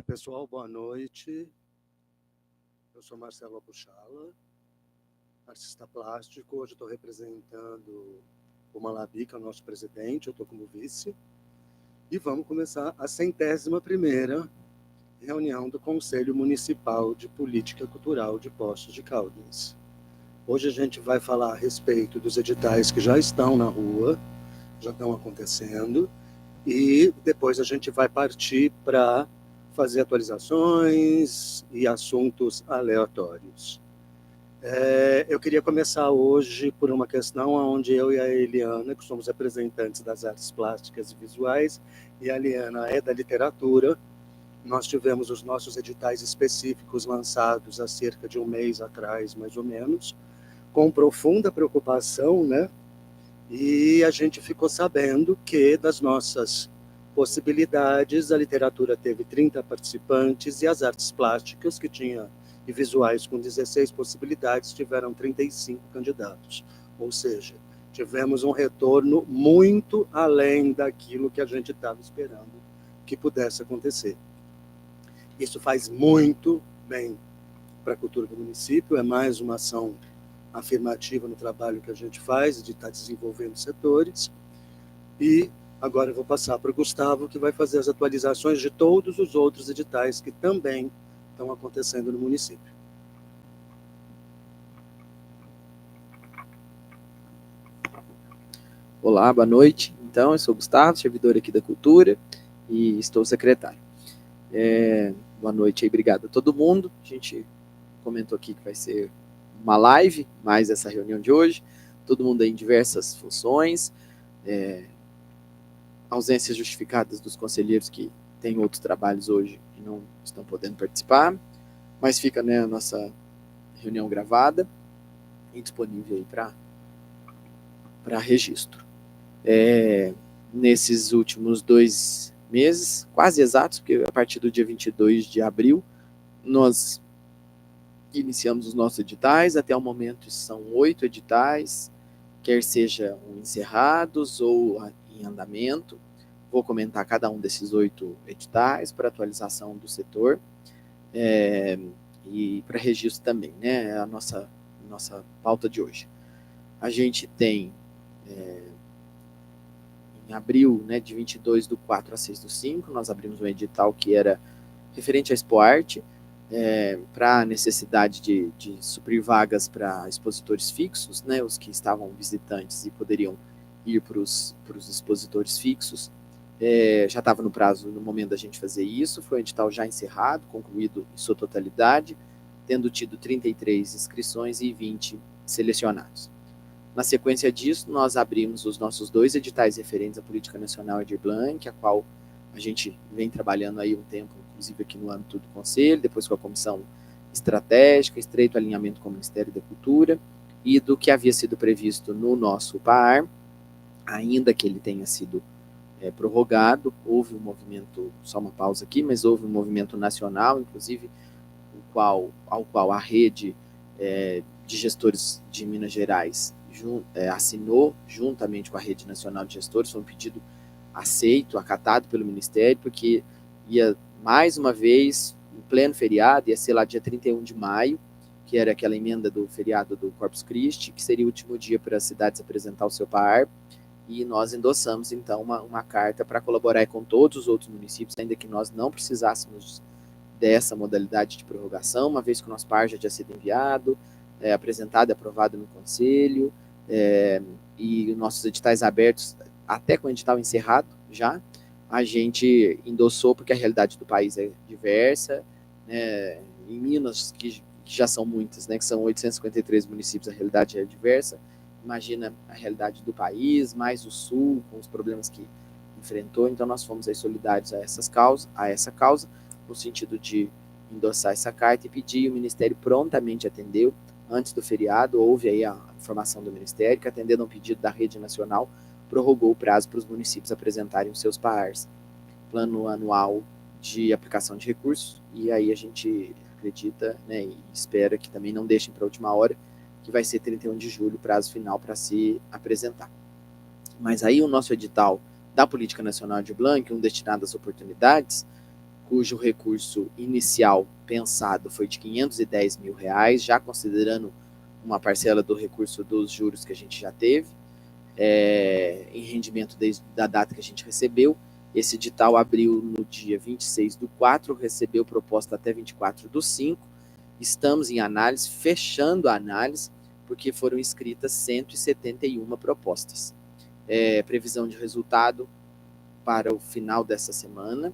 Pessoal, boa noite. Eu sou Marcelo Abuchala, artista plástico. Hoje estou representando o Malabi, que é o nosso presidente, eu estou como vice. E vamos começar a 101ª reunião do Conselho Municipal de Política Cultural de Poços de Caldas. Hoje a gente vai falar a respeito dos editais que já estão na rua, já estão acontecendo, e depois a gente vai partir para fazer atualizações e assuntos aleatórios. Eu queria começar hoje por uma questão onde eu e a Eliana, que somos representantes das artes plásticas e visuais, e a Eliana é da literatura. Nós tivemos os nossos editais específicos lançados há cerca de um mês atrás, mais ou menos, com profunda preocupação, né? E a gente ficou sabendo que das nossas possibilidades, a literatura teve 30 participantes e as artes plásticas, que tinha e visuais com 16 possibilidades, tiveram 35 candidatos. Ou seja, tivemos um retorno muito além daquilo que a gente estava esperando que pudesse acontecer. Isso faz muito bem para a cultura do município, é mais uma ação afirmativa no trabalho que a gente faz, de estar desenvolvendo setores. E agora eu vou passar para o Gustavo, que vai fazer as atualizações de todos os outros editais que também estão acontecendo no município. Olá, boa noite. Então, eu sou o Gustavo, servidor aqui da Cultura, e estou secretário. Boa noite aí, obrigado a todo mundo. A gente comentou aqui que vai ser uma live, mais essa reunião de hoje. Todo mundo aí em diversas funções. Ausências justificadas dos conselheiros que têm outros trabalhos hoje e não estão podendo participar. Mas fica, né, a nossa reunião gravada e disponível aí para registro. Nesses últimos 2 meses, quase exatos, porque a partir do dia 22 de abril, nós iniciamos os nossos editais. Até o momento são 8 editais, quer sejam encerrados ou em andamento. Vou comentar cada um desses 8 editais para atualização do setor e para registro também, né? É a nossa pauta de hoje. A gente tem em abril, né, de 22 do 4 a 6 do 5, nós abrimos um edital que era referente à ExpoArte, para a necessidade de suprir vagas para expositores fixos, né, os que estavam visitantes e poderiam ir para os expositores fixos. Já estava no prazo, no momento da gente fazer isso, foi um edital já encerrado, concluído em sua totalidade, tendo tido 33 inscrições e 20 selecionados. Na sequência disso, nós abrimos os nossos 2 editais referentes à Política Nacional Edir Blanc, a qual a gente vem trabalhando aí um tempo, inclusive aqui no âmbito do Conselho, depois com a Comissão Estratégica, estreito alinhamento com o Ministério da Cultura, e do que havia sido previsto no nosso PAR, ainda que ele tenha sido prorrogado, houve um movimento, só uma pausa aqui, mas houve um movimento nacional, inclusive, ao qual a rede de gestores de Minas Gerais assinou, juntamente com a Rede Nacional de Gestores, foi um pedido aceito, acatado pelo Ministério, porque ia, mais uma vez, em pleno feriado, ia ser lá dia 31 de maio, que era aquela emenda do feriado do Corpus Christi, que seria o último dia para as cidades apresentar o seu PAR, e nós endossamos, então, uma carta para colaborar com todos os outros municípios, ainda que nós não precisássemos dessa modalidade de prorrogação, uma vez que o nosso PAR já tinha sido enviado, apresentado e aprovado no Conselho, e nossos editais abertos, até com o edital encerrado já, a gente endossou, porque a realidade do país é diversa, né? Em Minas, que já são muitas, né, que são 853 municípios, a realidade é diversa. Imagina a realidade do país, mais o Sul, com os problemas que enfrentou. Então nós fomos aí solidários a essa causa, no sentido de endossar essa carta e pedir, o Ministério prontamente atendeu. Antes do feriado, houve aí a informação do Ministério que, atendendo a um pedido da Rede Nacional, prorrogou o prazo para os municípios apresentarem os seus PARs, Plano Anual de Aplicação de Recursos, e aí a gente acredita, né, e espera que também não deixem para a última hora, que vai ser 31 de julho, prazo final para se apresentar. Mas aí o nosso edital da Política Nacional de Blanc, um destinado às oportunidades, cujo recurso inicial pensado foi de R$510 mil, já considerando uma parcela do recurso dos juros que a gente já teve, em rendimento desde a data que a gente recebeu. Esse edital abriu no dia 26/4, recebeu proposta até 24/5. Estamos em análise, fechando a análise, porque foram inscritas 171 propostas. Previsão de resultado para o final dessa semana.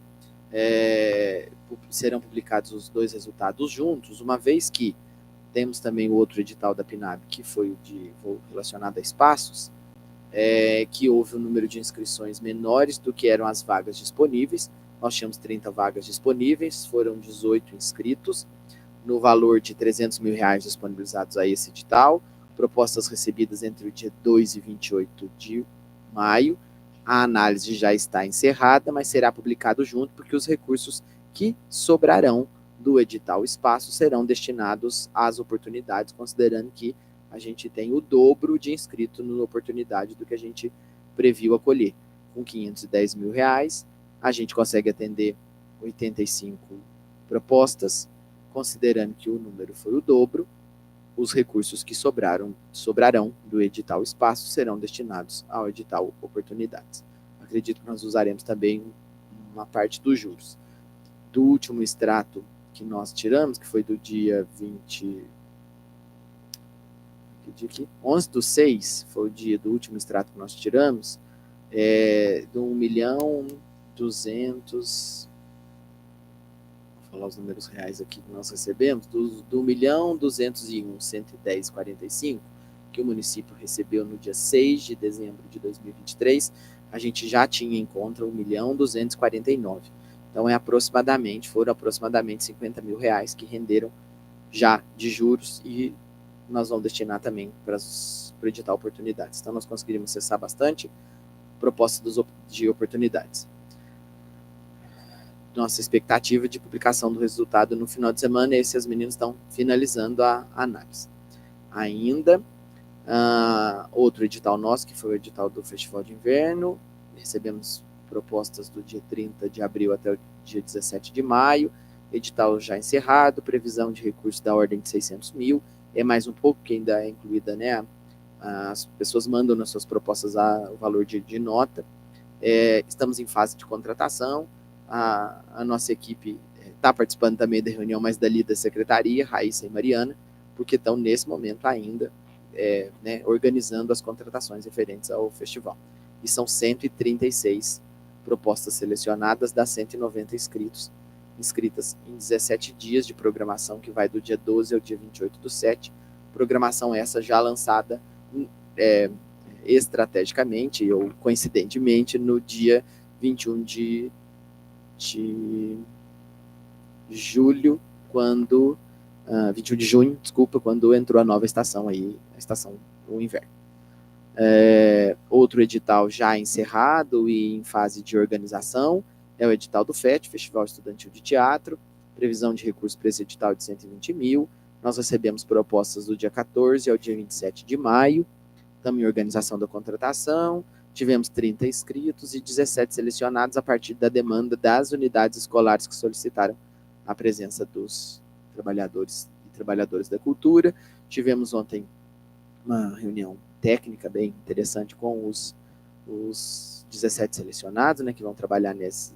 Serão publicados os 2 resultados juntos, uma vez que temos também o outro edital da PNAB, que foi o relacionado a espaços, que houve um número de inscrições menores do que eram as vagas disponíveis. Nós tínhamos 30 vagas disponíveis, foram 18 inscritos, no valor de R$300 mil disponibilizados a esse edital, propostas recebidas entre o dia 2 e 28 de maio. A análise já está encerrada, mas será publicado junto, porque os recursos que sobrarão do edital espaço serão destinados às oportunidades, considerando que a gente tem o dobro de inscritos na oportunidade do que a gente previu acolher. Com R$510 mil, a gente consegue atender 85 propostas, considerando que o número foi o dobro. Os recursos que sobrarão do edital espaço serão destinados ao edital oportunidades. Acredito que nós usaremos também uma parte dos juros. Do último extrato que nós tiramos, que foi do dia 11/6, foi o dia do último extrato que nós tiramos, do 1.200.000, vou falar os números reais aqui que nós recebemos, do 1.201.110,45, que o município recebeu no dia 6 de dezembro de 2023, a gente já tinha em conta 1.249.000. Então, foram aproximadamente R$50 mil que renderam já de juros, e nós vamos destinar também para o edital oportunidades. Então, nós conseguiríamos acessar bastante propostas de oportunidades. Nossa expectativa de publicação do resultado no final de semana, e esses meninos estão finalizando a análise. Ainda, outro edital nosso, que foi o edital do Festival de Inverno, recebemos propostas do dia 30 de abril até o dia 17 de maio, edital já encerrado, previsão de recurso da ordem de R$600 mil, mais um pouco, que ainda é incluída, né? As pessoas mandam nas suas propostas o valor de nota. Estamos em fase de contratação, a nossa equipe está participando também da reunião, mas dali da secretaria, Raíssa e Mariana, porque estão nesse momento ainda organizando as contratações referentes ao festival. E são 136 propostas selecionadas das 190 inscritas em 17 dias de programação, que vai do dia 12 ao dia 28/7. Programação essa já lançada estrategicamente ou coincidentemente no dia 21 de junho, quando entrou a nova estação aí, a estação do inverno. Outro edital já encerrado e em fase de organização é o edital do FET, Festival Estudantil de Teatro, previsão de recursos para esse edital de R$120 mil. Nós recebemos propostas do dia 14 ao dia 27 de maio, estamos em organização da contratação, tivemos 30 inscritos e 17 selecionados a partir da demanda das unidades escolares que solicitaram a presença dos trabalhadores e trabalhadoras da cultura. Tivemos ontem uma reunião técnica bem interessante com os 17 selecionados, que vão trabalhar nas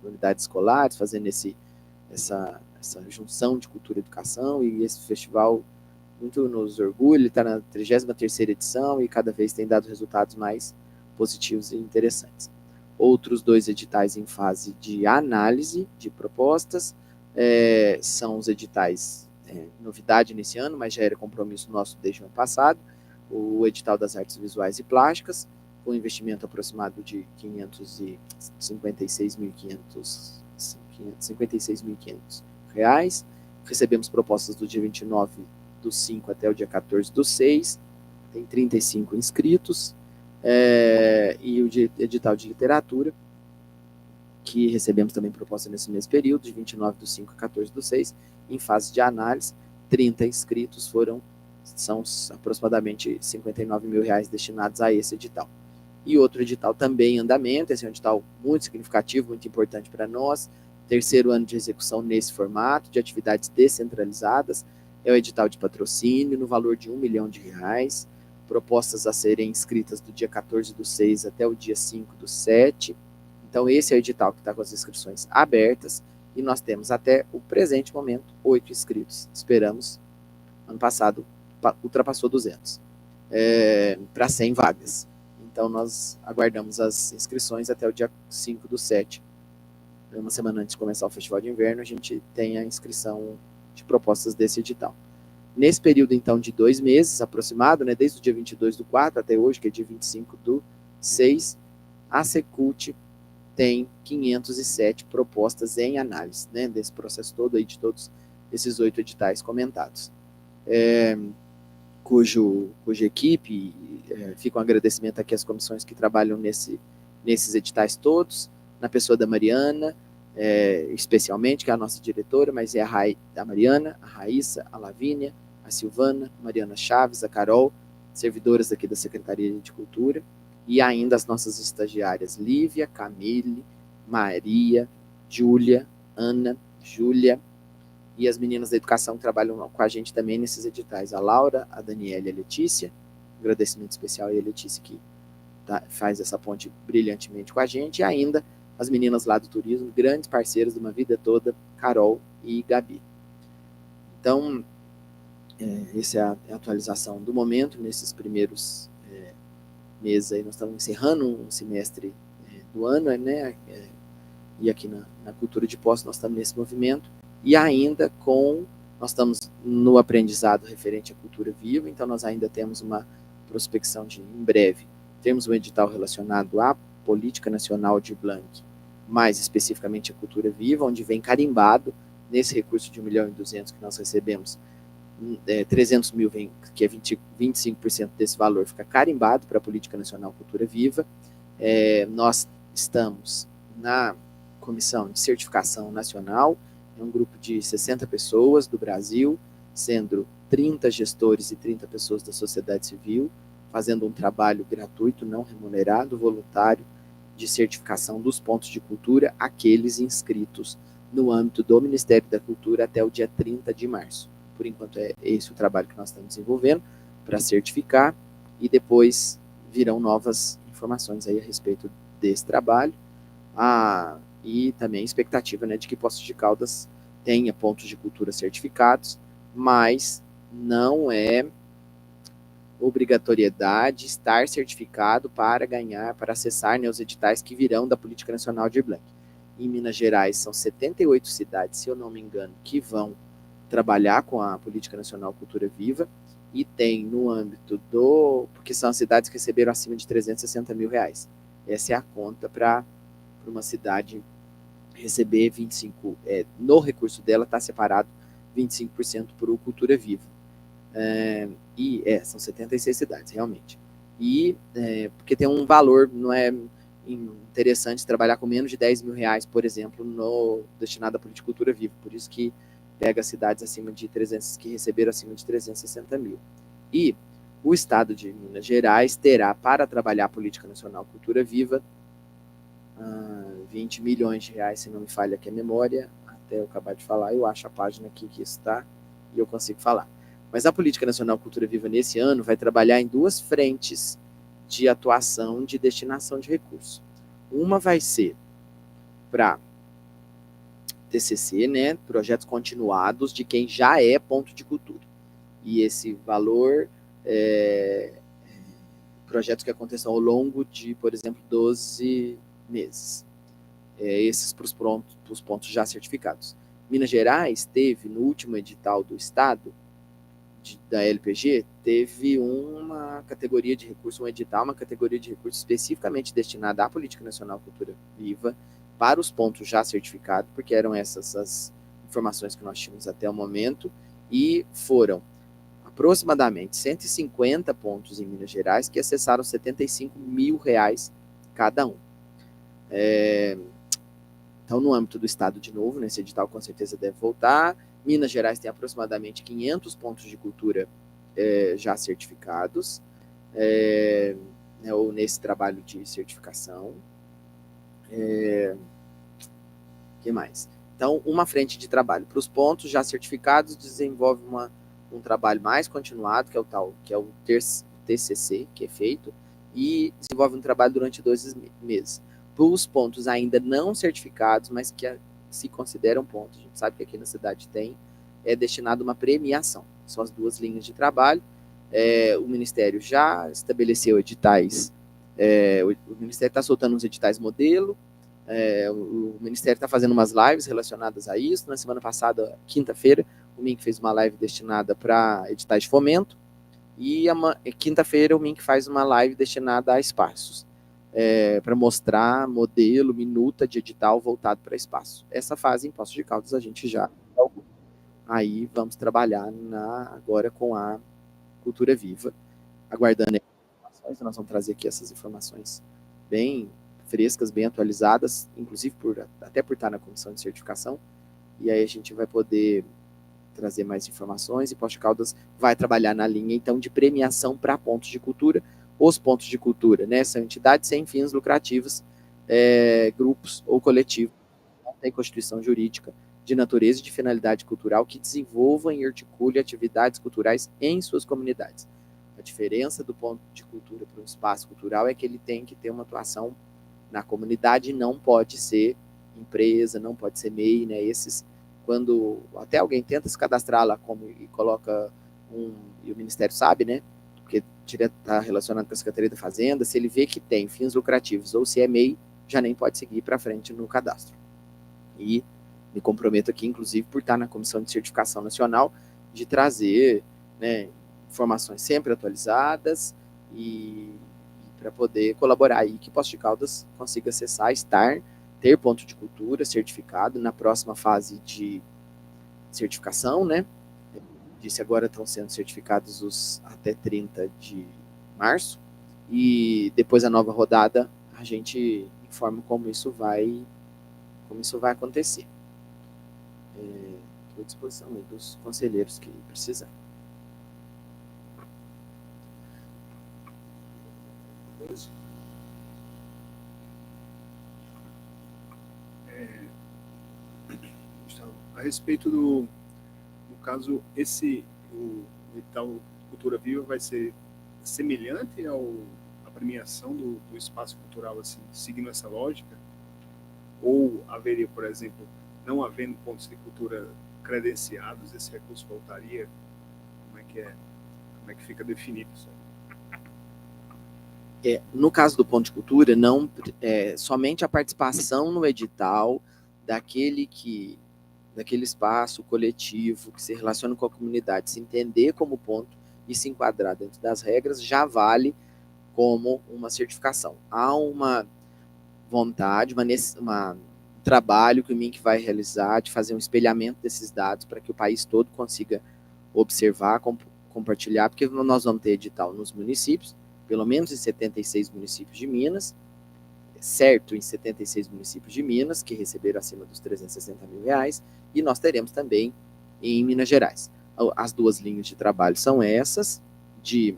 unidades escolares, fazendo essa junção de cultura e educação, e esse festival muito nos orgulha. Ele está na 33ª edição e cada vez tem dado resultados mais positivos e interessantes. Outros 2 editais em fase de análise de propostas são os editais, novidade nesse ano, mas já era compromisso nosso desde o ano passado, o edital das artes visuais e plásticas, com investimento aproximado de R$56.500. Recebemos propostas do dia 29/5 até o dia 14/6, tem 35 inscritos, e o edital de literatura, que recebemos também proposta nesse mesmo período, de 29/5 a 14/6, em fase de análise, 30 inscritos, são aproximadamente R$59 mil destinados a esse edital. E outro edital também em andamento, esse é um edital muito significativo, muito importante para nós, terceiro ano de execução nesse formato, de atividades descentralizadas, é o edital de patrocínio, no valor de R$ 1 milhão, propostas a serem inscritas do dia 14/6 até o dia 5/7. Então, esse é o edital que está com as inscrições abertas, e nós temos até o presente momento 8 inscritos. Esperamos, ano passado ultrapassou 200, para 100 vagas. Então, nós aguardamos as inscrições até o dia 5/7. Uma semana antes de começar o Festival de Inverno, a gente tem a inscrição de propostas desse edital. Nesse período, então, de 2 meses aproximado, né, desde o dia 22/4 até hoje, que é dia 25/6, a Secult tem 507 propostas em análise, né, desse processo todo aí, de todos esses 8 editais comentados. Cuja equipe, fica um agradecimento aqui às comissões que trabalham nesses editais todos, na pessoa da Mariana, especialmente, que é a nossa diretora, mas é a Mariana, a Raíssa, a Lavínia, a Silvana, a Mariana Chaves, a Carol, servidoras aqui da Secretaria de Cultura, e ainda as nossas estagiárias Lívia, Camille, Maria, Júlia, Ana, Júlia, e as meninas da educação que trabalham com a gente também nesses editais, a Laura, a Daniela e a Letícia. Um agradecimento especial aí a Letícia, que faz essa ponte brilhantemente com a gente, e ainda as meninas lá do turismo, grandes parceiras de uma vida toda, Carol e Gabi. Então, essa é a atualização do momento. Nesses primeiros meses aí, nós estamos encerrando um semestre do ano, né? E aqui na Cultura de Posse nós estamos nesse movimento, e ainda nós estamos no aprendizado referente à cultura viva, então nós ainda temos uma prospecção de, em breve, temos um edital relacionado à Política Nacional de Blanc, mais especificamente a cultura viva, onde vem carimbado, nesse recurso de R$ 1.200.000 que nós recebemos, 300 mil vem, que é 25% desse valor, fica carimbado para a Política Nacional Cultura Viva. Nós estamos na Comissão de Certificação Nacional, é um grupo de 60 pessoas do Brasil, sendo 30 gestores e 30 pessoas da sociedade civil, fazendo um trabalho gratuito, não remunerado, voluntário, de certificação dos pontos de cultura, aqueles inscritos no âmbito do Ministério da Cultura até o dia 30 de março. Por enquanto é esse o trabalho que nós estamos desenvolvendo para certificar, e depois virão novas informações aí a respeito desse trabalho. E também a expectativa, né, de que Poços de Caldas tenha pontos de cultura certificados, mas não é obrigatoriedade estar certificado para acessar, né, os editais que virão da Política Nacional de Blanc. Em Minas Gerais são 78 cidades, se eu não me engano, que vão trabalhar com a Política Nacional Cultura Viva, e tem no âmbito porque são as cidades que receberam acima de R$ 360 mil. Essa é a conta para uma cidade receber 25%, no recurso dela está separado 25% para o Cultura Viva. São 76 cidades, realmente. Porque tem um valor, não é interessante trabalhar com menos de R$ 10 mil, por exemplo, destinado à Politicultura Viva, por isso que pega cidades acima de 300, que receberam acima de 360 mil. E o Estado de Minas Gerais terá, para trabalhar a Política Nacional Cultura Viva, R$ 20 milhões, se não me falha aqui a memória, até eu acabar de falar, eu acho a página aqui que está, e eu consigo falar. Mas a Política Nacional Cultura Viva, nesse ano, vai trabalhar em 2 frentes de atuação de destinação de recursos. Uma vai ser para TCC, né, projetos continuados de quem já é ponto de cultura. E esse valor, projetos que aconteçam ao longo de, por exemplo, 12 meses. Esses para os pontos já certificados. Minas Gerais teve, no último edital do Estado, da LPG, teve uma categoria de recurso, uma categoria de recurso especificamente destinada à Política Nacional Cultura Viva, para os pontos já certificados, porque eram essas as informações que nós tínhamos até o momento, e foram aproximadamente 150 pontos em Minas Gerais que acessaram R$ 75 mil cada um. Então, no âmbito do Estado, de novo, nesse edital com certeza deve voltar. Minas Gerais tem aproximadamente 500 pontos de cultura já certificados, ou nesse trabalho de certificação. Que mais? Então, uma frente de trabalho para os pontos já certificados desenvolve um trabalho mais continuado, que é o TCC, que é feito, e desenvolve um trabalho durante 2 meses. Para os pontos ainda não certificados, mas que se consideram pontos, a gente sabe que aqui na cidade tem, é destinado a uma premiação. São as 2 linhas de trabalho. O Ministério já estabeleceu editais, o Ministério está soltando uns editais modelo, o Ministério está fazendo umas lives relacionadas a isso. Na semana passada, quinta-feira, o MINC fez uma live destinada para editais de fomento, e quinta-feira o MINC faz uma live destinada a espaços, para mostrar modelo, minuta de edital voltado para espaço. Essa fase em Poços de Caldas a gente já... Aí vamos trabalhar agora com a Cultura Viva, aguardando informações. Nós vamos trazer aqui essas informações bem frescas, bem atualizadas, inclusive até por estar na comissão de certificação, e aí a gente vai poder trazer mais informações, e Poços de Caldas vai trabalhar na linha, então, de premiação para pontos de cultura. Os pontos de cultura, né, são entidades sem fins lucrativos, grupos ou coletivos, não tem constituição jurídica, de natureza e de finalidade cultural, que desenvolvam e articulem atividades culturais em suas comunidades. A diferença do ponto de cultura para um espaço cultural é que ele tem que ter uma atuação na comunidade, não pode ser empresa, não pode ser MEI, né? Quando até alguém tenta se cadastrar lá e coloca e o Ministério sabe, né? Porque está relacionado com a Secretaria da Fazenda, se ele vê que tem fins lucrativos ou se é MEI, já nem pode seguir para frente no cadastro. E me comprometo aqui, inclusive, por estar na Comissão de Certificação Nacional, de trazer, né, informações sempre atualizadas e para poder colaborar aí que Poços de Caldas consiga acessar, ter ponto de cultura certificado na próxima fase de certificação, né? Disse agora estão sendo certificados os até 30 de março, e depois a nova rodada a gente informa como isso vai acontecer. Estou à disposição aí dos conselheiros que precisar. A respeito no caso, o edital Cultura Viva vai ser semelhante à premiação do espaço cultural, assim, seguindo essa lógica? Ou haveria, por exemplo, não havendo pontos de cultura credenciados, esse recurso voltaria? Como é que fica definido isso aí? No caso do ponto de cultura, somente a participação no edital daquele espaço coletivo que se relaciona com a comunidade, se entender como ponto e se enquadrar dentro das regras, já vale como uma certificação. Há uma vontade, um trabalho que o MINC vai realizar de fazer um espelhamento desses dados para que o país todo consiga observar, compartilhar, porque nós vamos ter edital nos municípios, pelo menos em 76 municípios de Minas, certo em 76 municípios de Minas, que receberam acima dos R$360 mil, e nós teremos também em Minas Gerais. As 2 linhas de trabalho são essas, de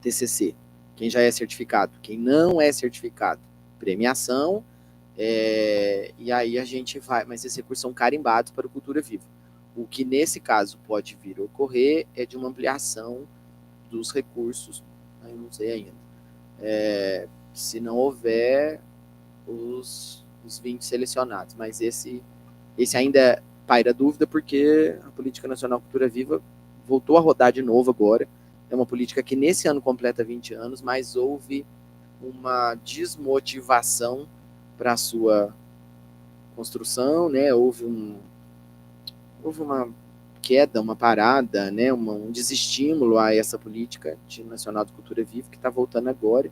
TCC, quem já é certificado, quem não é certificado, premiação, e aí a gente vai, mas esses recursos são carimbados para o Cultura Viva. O que nesse caso pode vir a ocorrer é de uma ampliação dos recursos, eu não sei ainda, se não houver os 20 selecionados, mas esse ainda paira dúvida, porque a Política Nacional Cultura Viva voltou a rodar de novo agora. É uma política que nesse ano completa 20 anos, mas houve uma desmotivação para a sua construção, né? Houve uma queda, uma parada, né? Um desestímulo a essa política nacional de cultura viva, que está voltando agora,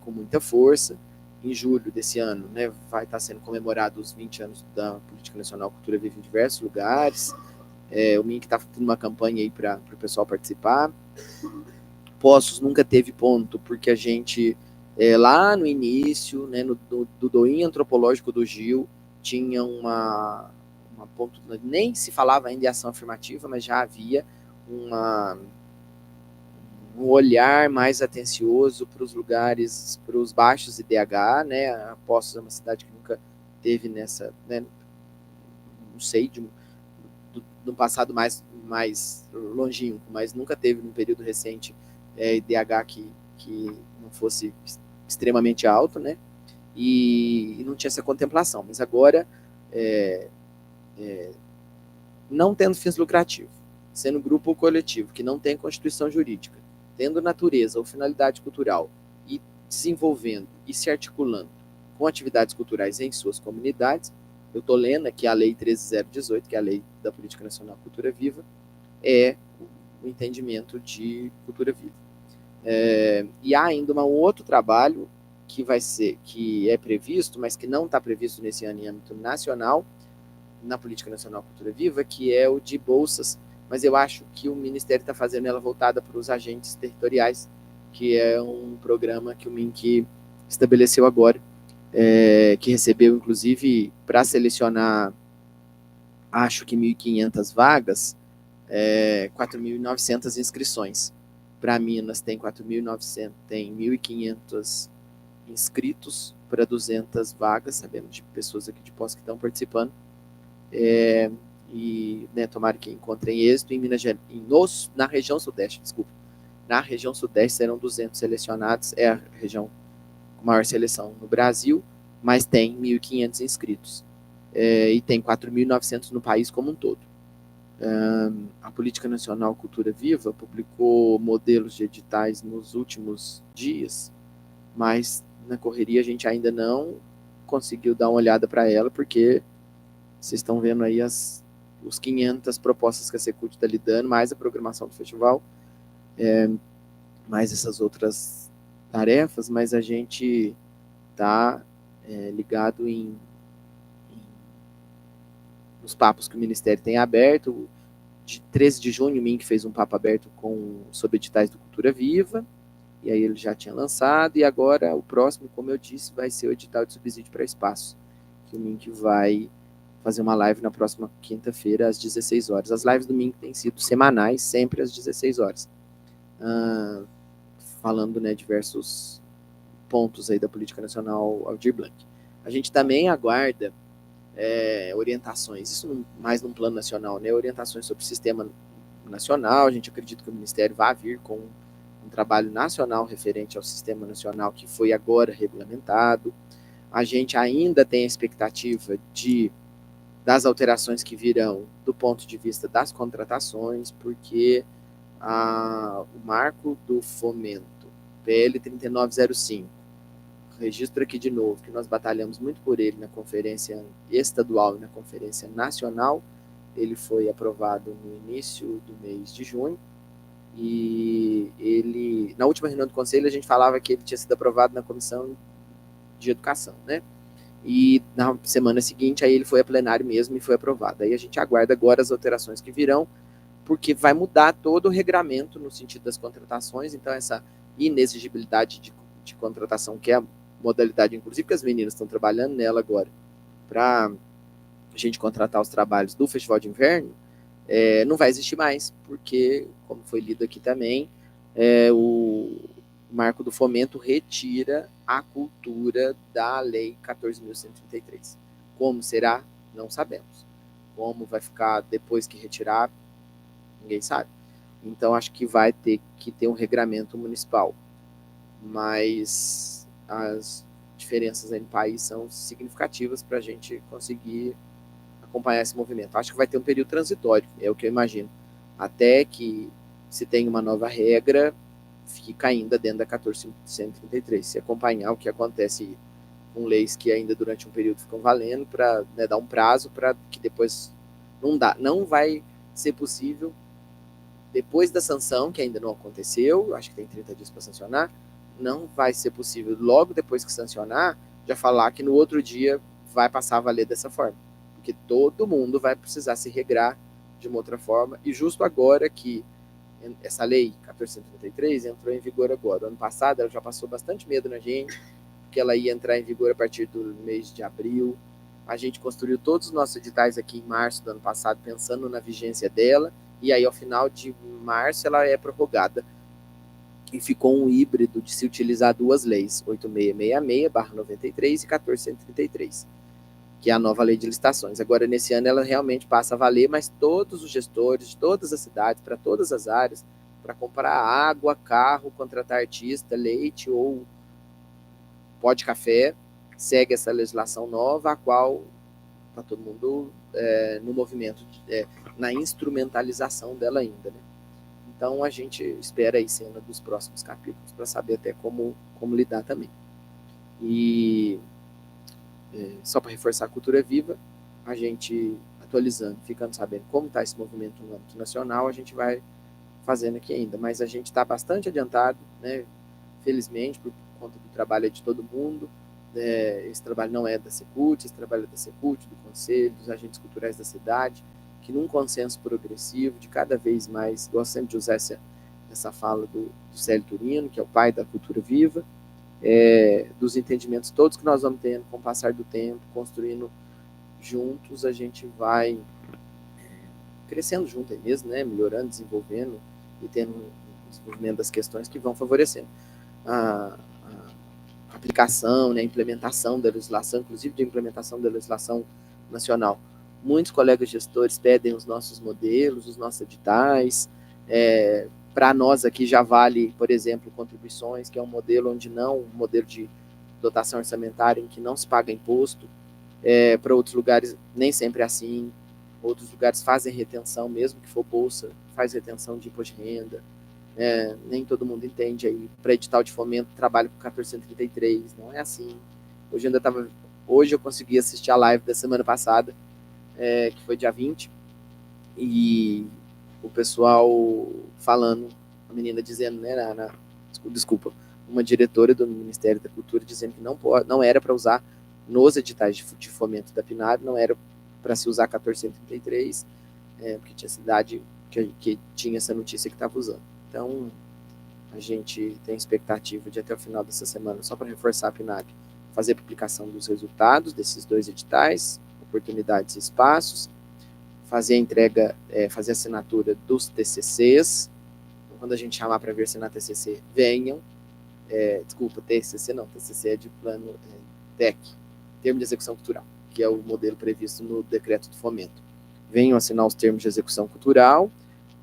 com muita força. Em julho desse ano, né, vai estar sendo comemorado os 20 anos da Política Nacional Cultura Viva em diversos lugares. O MINC está fazendo uma campanha aí para o pessoal participar. Poços nunca teve ponto, porque a gente, lá no início, né, do Doinho Antropológico do Gil, tinha uma ponto, nem se falava ainda em ação afirmativa, mas já havia um olhar mais atencioso para os lugares, para os baixos IDH, né? Poços é uma cidade que nunca teve nessa, né, não sei, do passado mais longínquo, mas nunca teve num período recente IDH que não fosse extremamente alto, né? E não tinha essa contemplação. Mas agora, não tendo fins lucrativos, sendo grupo ou coletivo, que não tem constituição jurídica, tendo natureza ou finalidade cultural e desenvolvendo e se articulando com atividades culturais em suas comunidades, eu estou lendo aqui a Lei 13.018, que é a Lei da Política Nacional Cultura Viva, é o entendimento de cultura viva. E há ainda um outro trabalho que é previsto, mas que não está previsto nesse ano em âmbito nacional, na Política Nacional Cultura Viva, que é o de bolsas, mas eu acho que o Ministério está fazendo ela voltada para os agentes territoriais, que é um programa que o MINC estabeleceu agora, que recebeu, inclusive, para selecionar, acho que 1.500 vagas, 4.900 inscrições. Para Minas tem 4.900, tem 1.500 inscritos para 200 vagas, sabemos de pessoas aqui de Poços que estão participando, e tomara que encontrem êxito. Em Minas Gerais, na região sudeste, na região sudeste serão 200 selecionados, é a região com maior seleção no Brasil, mas tem 1.500 inscritos, e tem 4.900 no país como um todo. A Política Nacional Cultura Viva publicou modelos de editais nos últimos dias, mas na correria a gente ainda não conseguiu dar uma olhada para ela, porque vocês estão vendo aí os 500 propostas que a Secult está lidando, mais a programação do festival, mais essas outras tarefas, mas a gente está ligado nos papos que o Ministério tem aberto. De 13 de junho, o MINC fez um papo aberto sobre editais do Cultura Viva, e aí ele já tinha lançado, e agora o próximo, como eu disse, vai ser o edital de subsídio para espaço, que o MINC vai fazer uma live na próxima quinta-feira, às 16 horas. As lives do MINC têm sido semanais, sempre às 16 horas, falando, diversos pontos aí da Política Nacional Aldir Blanc. A gente também aguarda orientações, isso mais num plano nacional, orientações sobre o sistema nacional. A gente acredita que o Ministério vai vir com um trabalho nacional referente ao sistema nacional que foi agora regulamentado. A gente ainda tem a expectativa das alterações que virão do ponto de vista das contratações, porque o marco do fomento, PL 3905, registro aqui de novo, que nós batalhamos muito por ele na conferência estadual e na conferência nacional. Ele foi aprovado no início do mês de junho, e na última reunião do conselho a gente falava que ele tinha sido aprovado na comissão de educação, e na semana seguinte aí ele foi a plenário mesmo e foi aprovado. Aí a gente aguarda agora as alterações que virão, porque vai mudar todo o regramento no sentido das contratações. Então essa inexigibilidade de contratação, que é a modalidade, inclusive, que as meninas estão trabalhando nela agora, para a gente contratar os trabalhos do Festival de Inverno, não vai existir mais, porque, como foi lido aqui também, o marco do fomento retira a cultura da Lei 14.133. Como será? Não sabemos. Como vai ficar depois que retirar? Ninguém sabe. Então, acho que vai ter que ter um regramento municipal. Mas as diferenças aí no país são significativas para a gente conseguir acompanhar esse movimento. Acho que vai ter um período transitório, é o que eu imagino, até que se tenha uma nova regra, fica ainda dentro da 14.133, se acompanhar o que acontece com leis que ainda durante um período ficam valendo, para dar um prazo para que depois não vai ser possível, depois da sanção, que ainda não aconteceu, acho que tem 30 dias para sancionar, não vai ser possível, logo depois que sancionar, já falar que no outro dia vai passar a valer dessa forma, porque todo mundo vai precisar se regrar de uma outra forma, e justo agora que essa lei 1433 entrou em vigor agora. Ano passado ela já passou bastante medo na gente, porque ela ia entrar em vigor a partir do mês de abril. A gente construiu todos os nossos editais aqui em março do ano passado, pensando na vigência dela, e aí ao final de março ela é prorrogada. E ficou um híbrido de se utilizar duas leis, 8666/93 e 1433. que é a nova lei de licitações. Agora, nesse ano, ela realmente passa a valer, mas todos os gestores de todas as cidades, para todas as áreas, para comprar água, carro, contratar artista, leite ou pó de café, segue essa legislação nova, a qual está todo mundo no movimento, na instrumentalização dela ainda, né? Então, a gente espera aí cena dos próximos capítulos para saber até como lidar também. E só para reforçar a cultura viva, a gente atualizando, ficando sabendo como está esse movimento no âmbito nacional, a gente vai fazendo aqui ainda, mas a gente está bastante adiantado, né? Felizmente, por conta do trabalho de todo mundo. Esse trabalho não é da Secult, esse trabalho é da Secult, do Conselho, dos agentes culturais da cidade, que num consenso progressivo, de cada vez mais, gosto sempre de usar essa fala do Célio Turino, que é o pai da cultura viva, dos entendimentos todos que nós vamos tendo com o passar do tempo, construindo juntos, a gente vai crescendo junto aí mesmo, né? Melhorando, desenvolvendo e tendo um desenvolvimento das questões que vão favorecendo a aplicação, né, a implementação da legislação, inclusive de implementação da legislação nacional. Muitos colegas gestores pedem os nossos modelos, os nossos editais. Para nós aqui já vale, por exemplo, contribuições, que é um modelo um modelo de dotação orçamentária em que não se paga imposto. Para outros lugares nem sempre é assim. Outros lugares fazem retenção, mesmo que for bolsa, faz retenção de imposto de renda. Nem todo mundo entende aí. Para edital de fomento, trabalho com 1433, não é assim. Hoje eu consegui assistir a live da semana passada, que foi dia 20, e o pessoal falando, a menina dizendo, né, desculpa, uma diretora do Ministério da Cultura dizendo que não era para usar nos editais de fomento da PNAD, não era para se usar 1433, porque tinha cidade que tinha essa notícia que estava usando. Então, a gente tem expectativa de até o final dessa semana, só para reforçar a PNAD, fazer a publicação dos resultados desses 2 editais, oportunidades e espaços, fazer a entrega, fazer a assinatura dos TCCs. Quando a gente chamar para ver assinar TCC, venham. Desculpa, TCC não, TCC é de plano TEC, Termo de Execução Cultural, que é o modelo previsto no decreto do fomento. Venham assinar os termos de execução cultural,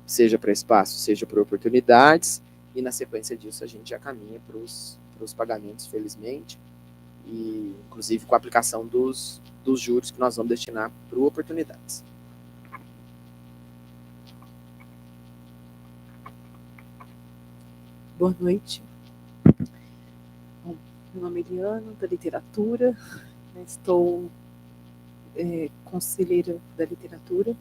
seja para espaço, seja para oportunidades, e na sequência disso a gente já caminha para os pagamentos, felizmente, e inclusive com a aplicação dos juros que nós vamos destinar para oportunidades. Boa noite. Bom, meu nome é Eliana, da literatura, estou conselheira da literatura.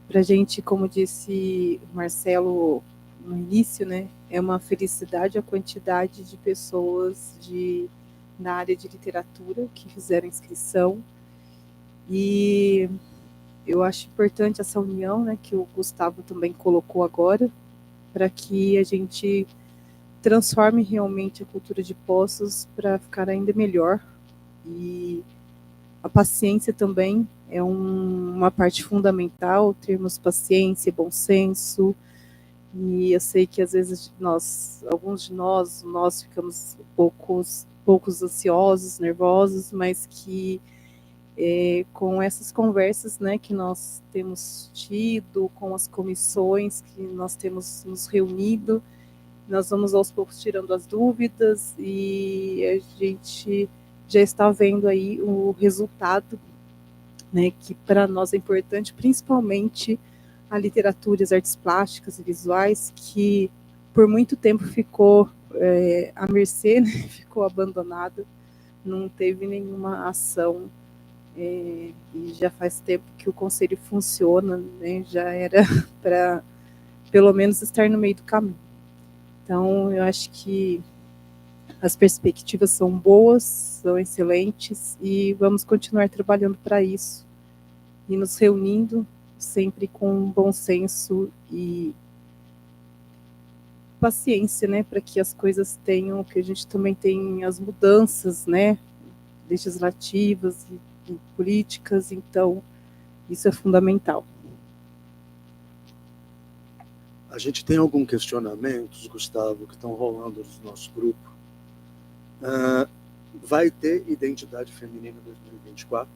Para a gente, como disse o Marcelo no início, né, é uma felicidade a quantidade de pessoas na área de literatura que fizeram inscrição, e eu acho importante essa união, né, que o Gustavo também colocou agora, para que a gente transforme realmente a cultura de Poços para ficar ainda melhor. E a paciência também é uma parte fundamental, termos paciência, bom senso, e eu sei que às vezes alguns de nós ficamos poucos ansiosos, nervosos, mas que com essas conversas, né, que nós temos tido, com as comissões que nós temos nos reunido, nós vamos aos poucos tirando as dúvidas, e a gente já está vendo aí o resultado, né, que para nós é importante, principalmente a literatura, as artes plásticas e visuais, que por muito tempo ficou à mercê, né, ficou abandonada, não teve nenhuma ação, e já faz tempo que o conselho funciona, né, já era para pelo menos estar no meio do caminho. Então, eu acho que as perspectivas são boas, são excelentes, e vamos continuar trabalhando para isso e nos reunindo sempre com bom senso e paciência, né, para que as coisas tenham, que a gente também tem as mudanças, né, legislativas e políticas, então isso é fundamental. A gente tem alguns questionamentos, Gustavo, que estão rolando no nosso grupo. Vai ter identidade feminina 2024?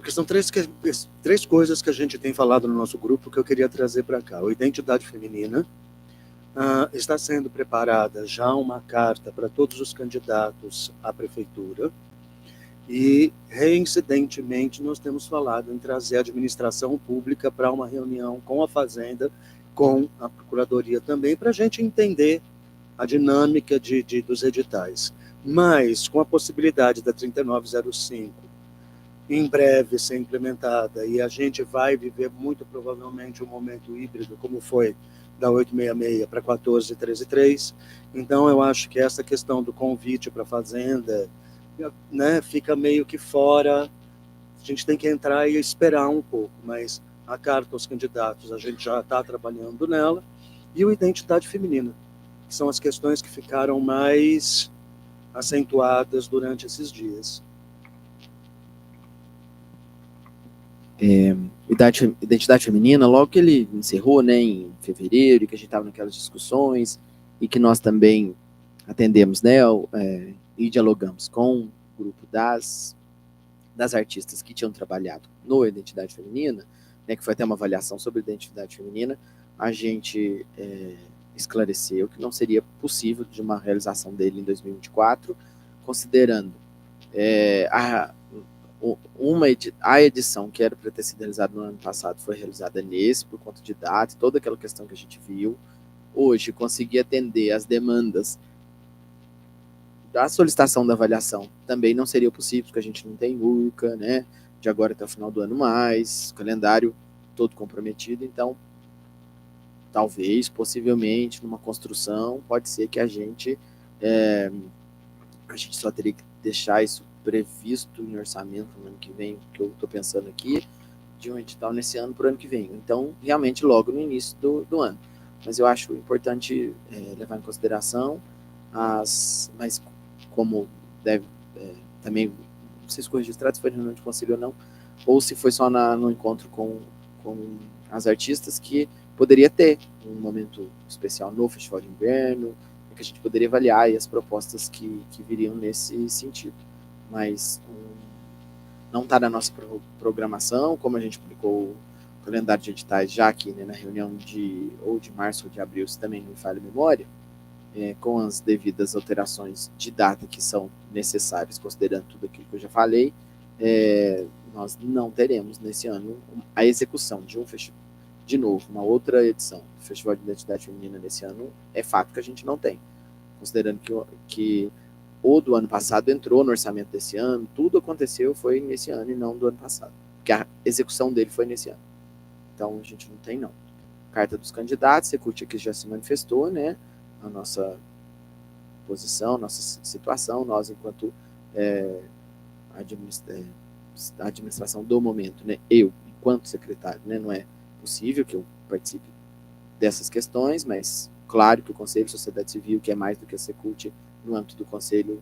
Porque são três coisas que a gente tem falado no nosso grupo que eu queria trazer para cá. A identidade feminina, está sendo preparada já uma carta para todos os candidatos à prefeitura e, reincidentemente, nós temos falado em trazer a administração pública para uma reunião com a Fazenda, com a Procuradoria também, para a gente entender a dinâmica dos editais. Mas, com a possibilidade da 3905 em breve ser implementada, e a gente vai viver muito provavelmente um momento híbrido, como foi da 866 para 14133, então eu acho que essa questão do convite para a Fazenda, né, fica meio que fora, a gente tem que entrar e esperar um pouco, mas a carta aos candidatos, a gente já está trabalhando nela, e a identidade feminina, que são as questões que ficaram mais acentuadas durante esses dias. Identidade feminina, logo que ele encerrou, né, em fevereiro, e que a gente estava naquelas discussões, e que nós também atendemos, né, e dialogamos com o grupo das artistas que tinham trabalhado no Identidade Feminina, né, que foi até uma avaliação sobre Identidade Feminina, a gente esclareceu que não seria possível de uma realização dele em 2024, considerando a edição que era para ter sido realizada no ano passado foi realizada nesse, por conta de data, toda aquela questão que a gente viu. Hoje, conseguir atender as demandas da solicitação da avaliação também não seria possível, porque a gente não tem URCA, né, de agora até o final do ano mais, calendário todo comprometido, então, talvez, possivelmente, numa construção, pode ser que a gente só teria que deixar isso previsto em orçamento no ano que vem, que eu estou pensando aqui, de um edital nesse ano para o ano que vem. Então, realmente, logo no início do ano. Mas eu acho importante levar em consideração mas como deve também, não sei se foi registrado, se foi reunião de conselho ou não, ou se foi só no encontro com as artistas, que poderia ter um momento especial no Festival de Inverno, que a gente poderia avaliar as propostas que viriam nesse sentido. Mas não está na nossa programação, como a gente publicou o calendário de editais já aqui, né, na reunião de março ou de abril, se também não me falha a memória, com as devidas alterações de data que são necessárias, considerando tudo aquilo que eu já falei, nós não teremos nesse ano a execução de de novo, uma outra edição do Festival de Identidade Feminina nesse ano. É fato que a gente não tem, considerando que o do ano passado entrou no orçamento desse ano, tudo aconteceu foi nesse ano e não do ano passado, porque a execução dele foi nesse ano. Então, a gente não tem, não. Carta dos candidatos, Secult aqui já se manifestou, né, a nossa posição, nossa situação, nós, enquanto a administração do momento, né, eu, enquanto secretário, né, não é possível que eu participe dessas questões, mas claro que o Conselho de Sociedade Civil, que é mais do que a Secult, no âmbito do Conselho,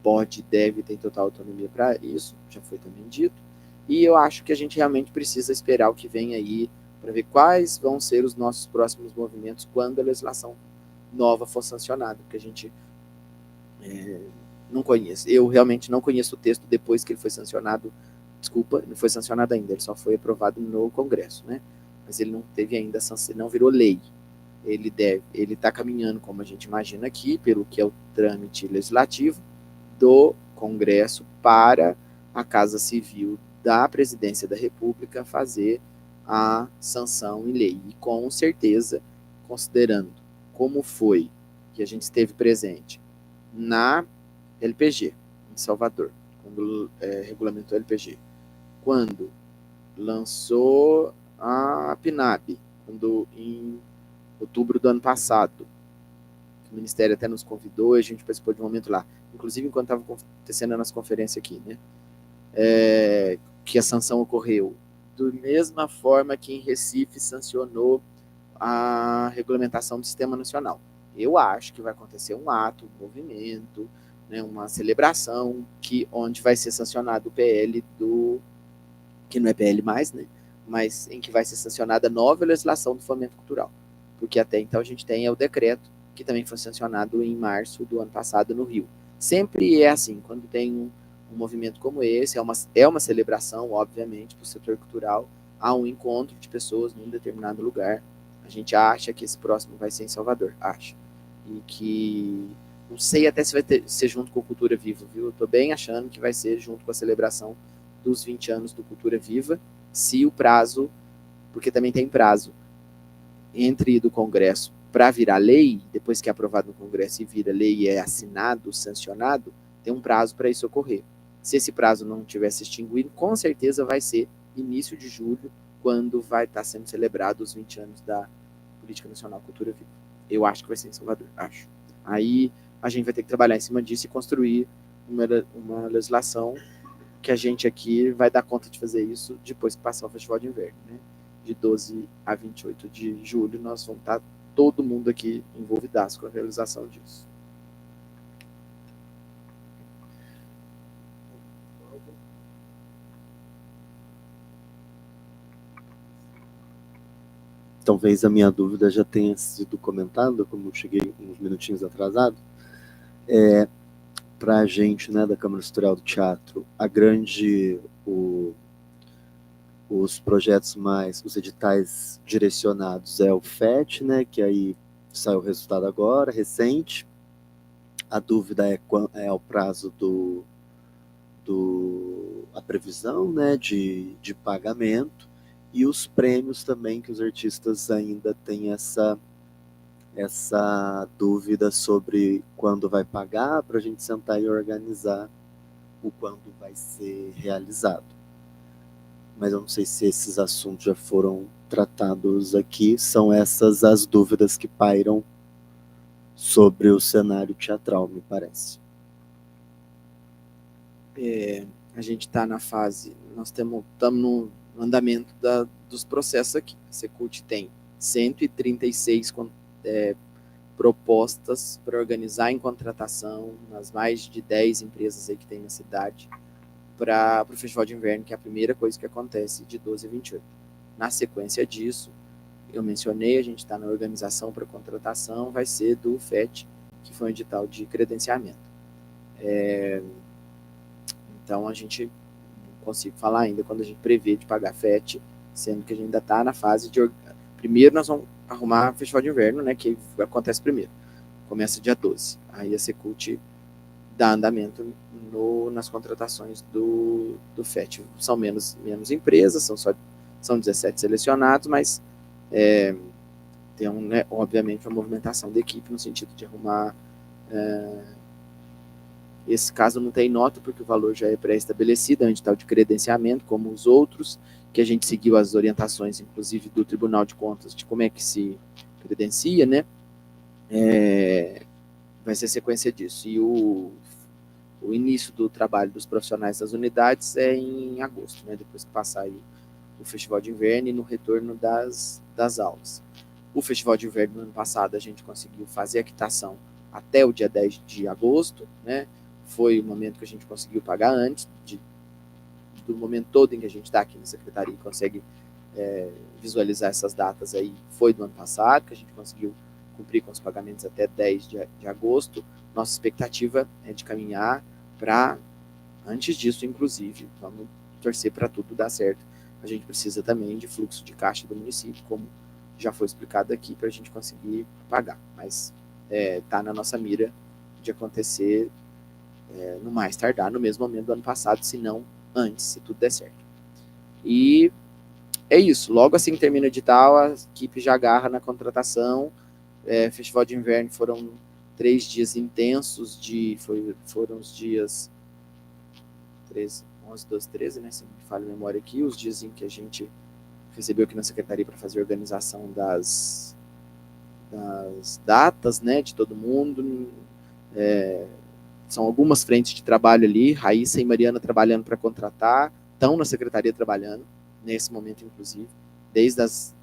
pode, deve, tem total autonomia para isso, já foi também dito, e eu acho que a gente realmente precisa esperar o que vem aí, para ver quais vão ser os nossos próximos movimentos quando a legislação nova for sancionada, porque a gente não conhece, eu realmente não conheço o texto depois que ele foi sancionado, desculpa, não foi sancionado ainda, ele só foi aprovado no Congresso, né, mas ele não teve ainda, não virou lei. Ele está caminhando, como a gente imagina aqui, pelo que é o trâmite legislativo do Congresso para a Casa Civil da Presidência da República fazer a sanção em lei. E com certeza, considerando como foi que a gente esteve presente na LPG, em Salvador, quando regulamentou a LPG, quando lançou a PNAB, quando em outubro do ano passado, o Ministério até nos convidou e a gente participou de um momento lá, inclusive enquanto estava acontecendo a nossa conferência aqui, né, que a sanção ocorreu da mesma forma que em Recife sancionou a regulamentação do Sistema Nacional. Eu acho que vai acontecer um ato, um movimento, né, uma celebração, onde vai ser sancionado o PL que não é PL mais, né, mas em que vai ser sancionada a nova legislação do fomento cultural. Porque até então a gente tem o decreto, que também foi sancionado em março do ano passado no Rio. Sempre é assim, quando tem um movimento como esse, é uma celebração, obviamente, para o setor cultural, há um encontro de pessoas num determinado lugar. A gente acha que esse próximo vai ser em Salvador, acha. E que, não sei até se vai ser junto com o Cultura Viva, viu? Eu estou bem achando que vai ser junto com a celebração dos 20 anos do Cultura Viva, se o prazo, porque também tem prazo, entre ir do Congresso para virar lei, depois que é aprovado no Congresso e vira lei e é assinado, sancionado, tem um prazo para isso ocorrer. Se esse prazo não tiver se extinguido, com certeza vai ser início de julho, quando vai estar sendo celebrado os 20 anos da Política Nacional Cultura Viva. Eu acho que vai ser em Salvador, acho. Aí a gente vai ter que trabalhar em cima disso e construir uma legislação que a gente aqui vai dar conta de fazer isso depois que passar o Festival de Inverno, né? De 12 a 28 de julho, nós vamos estar todo mundo aqui envolvidaço com a realização disso. Talvez a minha dúvida já tenha sido comentada, como eu cheguei uns minutinhos atrasado. Para a gente, né, da Câmara Industrial do Teatro, os projetos mais, os editais direcionados é o FET, né, que aí saiu o resultado agora, recente. A dúvida é o prazo a previsão, né, de pagamento, e os prêmios também, que os artistas ainda têm essa dúvida sobre quando vai pagar, para a gente sentar e organizar o quando vai ser realizado. Mas eu não sei se esses assuntos já foram tratados aqui. São essas as dúvidas que pairam sobre o cenário teatral, me parece. A gente está na fase, nós estamos no andamento dos processos aqui. A Secult tem 136 propostas para organizar em contratação nas mais de 10 empresas aí que tem na cidade para o Festival de Inverno, que é a primeira coisa que acontece de 12 a 28. Na sequência disso, eu mencionei, a gente está na organização para contratação, vai ser do FET, que foi um edital de credenciamento. Então, a gente não consigo falar ainda quando a gente prevê de pagar FET, sendo que a gente ainda está na fase de... Primeiro, nós vamos arrumar o Festival de Inverno, né, que acontece primeiro. Começa dia 12. Aí a Secult dá andamento nas contratações do FET. São menos empresas, são 17 selecionados, mas tem, né, obviamente, uma movimentação da equipe no sentido de arrumar... Esse caso não tem nota, porque o valor já é pré-estabelecido, é um edital de credenciamento, como os outros, que a gente seguiu as orientações, inclusive, do Tribunal de Contas, de como é que se credencia, né? Vai ser sequência disso. E o início do trabalho dos profissionais das unidades é em agosto, né? Depois que passar aí o Festival de Inverno e no retorno das aulas. O Festival de Inverno no ano passado a gente conseguiu fazer a quitação até o dia 10 de agosto, né? Foi o momento que a gente conseguiu pagar antes do momento todo em que a gente está aqui na Secretaria e consegue visualizar essas datas aí. Foi do ano passado que a gente conseguiu cumprir com os pagamentos até 10 de agosto. Nossa expectativa é de caminhar para, antes disso, inclusive, vamos torcer para tudo dar certo. A gente precisa também de fluxo de caixa do município, como já foi explicado aqui, para a gente conseguir pagar. Mas está na nossa mira de acontecer no mais tardar no mesmo momento do ano passado, se não antes, se tudo der certo. E é isso. Logo assim que termina o edital, a equipe já agarra na contratação. Festival de Inverno foram 3 dias intensos, foram os dias 13, 11, 12, 13, né, se me falha a memória aqui, os dias em que a gente recebeu aqui na Secretaria para fazer a organização das datas, né, de todo mundo. São algumas frentes de trabalho ali, Raíssa e Mariana trabalhando para contratar, estão na Secretaria trabalhando, nesse momento inclusive, desde as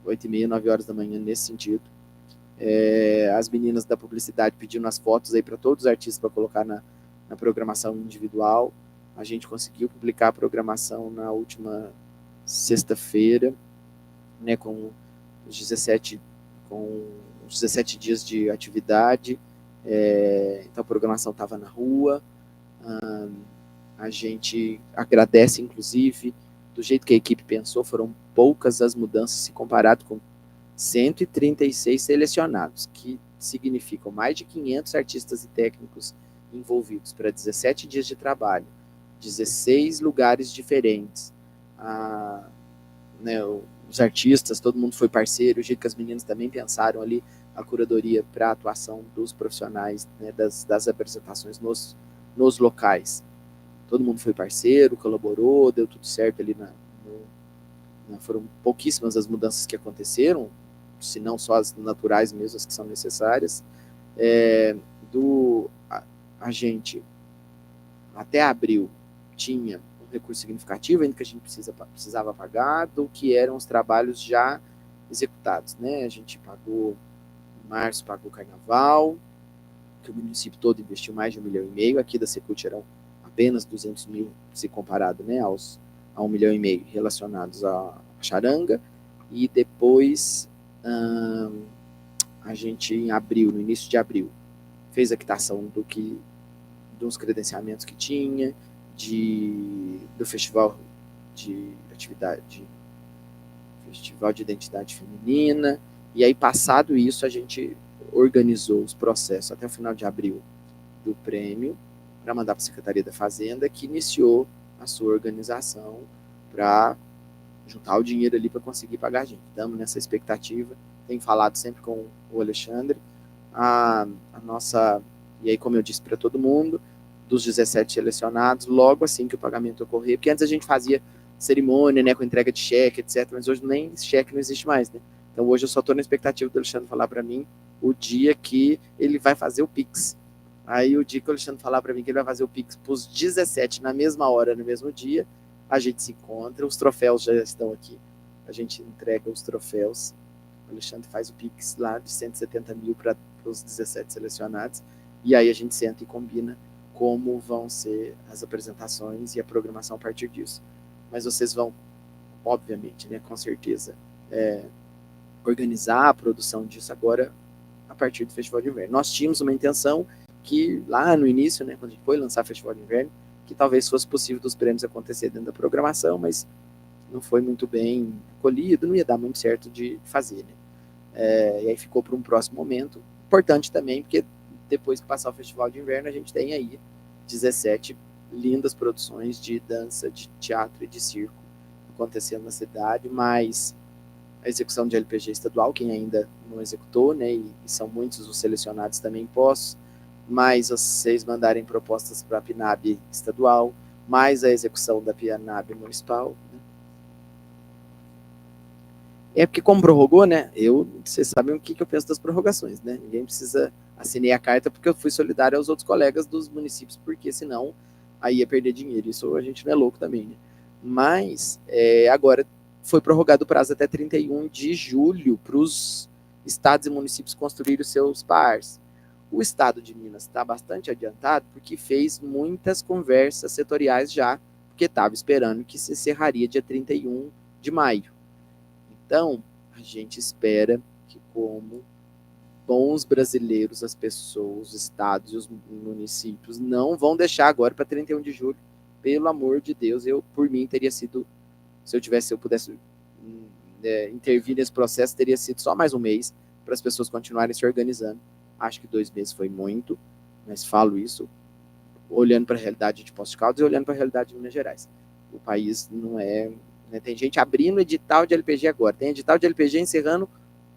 8h30, 9 horas da manhã, nesse sentido. As meninas da publicidade pedindo as fotos aí para todos os artistas para colocar na programação individual. A gente conseguiu publicar a programação na última sexta-feira, né, com os 17 dias de atividade. Então a programação estava na rua. A gente agradece, inclusive, do jeito que a equipe pensou, foram poucas as mudanças se comparado com 136 selecionados, que significam mais de 500 artistas e técnicos envolvidos para 17 dias de trabalho, 16 lugares diferentes. Né, os artistas, todo mundo foi parceiro, o jeito que as meninas também pensaram ali a curadoria para a atuação dos profissionais, né, das apresentações nos locais. Todo mundo foi parceiro, colaborou, deu tudo certo ali. Foram pouquíssimas as mudanças que aconteceram, se não só as naturais mesmo, as que são necessárias. A gente, até abril, tinha um recurso significativo, ainda que a gente precisava pagar, do que eram os trabalhos já executados. Né? A gente pagou, em março, pagou o carnaval, que o município todo investiu mais de 1,5 milhão, aqui da Secult eram apenas 200 mil, se comparado, né, a 1,5 milhão relacionados à charanga, e depois a gente, em abril, no início de abril, fez a quitação dos credenciamentos que tinha, do festival de identidade feminina, e aí, passado isso, a gente organizou os processos até o final de abril do prêmio, para mandar para a Secretaria da Fazenda, que iniciou a sua organização para juntar o dinheiro ali para conseguir pagar a gente. Estamos nessa expectativa, tenho falado sempre com o Alexandre, a nossa, e aí como eu disse para todo mundo, dos 17 selecionados, logo assim que o pagamento ocorrer, porque antes a gente fazia cerimônia, né, com entrega de cheque, etc., mas hoje nem cheque não existe mais, né? Então hoje eu só estou na expectativa do Alexandre falar para mim o dia que ele vai fazer o Pix. Aí o dia que o Alexandre falar para mim que ele vai fazer o Pix para os 17 na mesma hora, no mesmo dia, a gente se encontra, os troféus já estão aqui, a gente entrega os troféus, o Alexandre faz o Pix lá de 170 mil para os 17 selecionados, e aí a gente senta e combina como vão ser as apresentações e a programação a partir disso. Mas vocês vão, obviamente, né, com certeza, organizar a produção disso agora a partir do Festival de Inverno. Nós tínhamos uma intenção que lá no início, né, quando a gente foi lançar o Festival de Inverno, que talvez fosse possível dos prêmios acontecer dentro da programação, mas não foi muito bem acolhido, não ia dar muito certo de fazer. Né? E aí ficou para um próximo momento. Importante também, porque depois que passar o Festival de Inverno, a gente tem aí 17 lindas produções de dança, de teatro e de circo acontecendo na cidade, mas a execução de LPG estadual, quem ainda não executou, né, e são muitos os selecionados também postos, mais vocês mandarem propostas para a PNAB estadual, mais a execução da PNAB municipal. Né? É porque como prorrogou, né, vocês sabem o que eu penso das prorrogações, né, ninguém precisa assinei a carta porque eu fui solidário aos outros colegas dos municípios, porque senão aí ia perder dinheiro, isso a gente não é louco também, né, mas agora foi prorrogado o prazo até 31 de julho para os estados e municípios construírem os seus PARs. O estado de Minas está bastante adiantado porque fez muitas conversas setoriais já, porque estava esperando que se encerraria dia 31 de maio. Então, a gente espera que, como bons brasileiros, as pessoas, os estados e os municípios não vão deixar agora para 31 de julho. Pelo amor de Deus, por mim, teria sido, se eu pudesse intervir nesse processo, teria sido só mais um mês para as pessoas continuarem se organizando. Acho que 2 meses foi muito, mas falo isso olhando para a realidade de Poços de Caldas e olhando para a realidade de Minas Gerais. O país não é... Né, tem gente abrindo edital de LPG agora, tem edital de LPG encerrando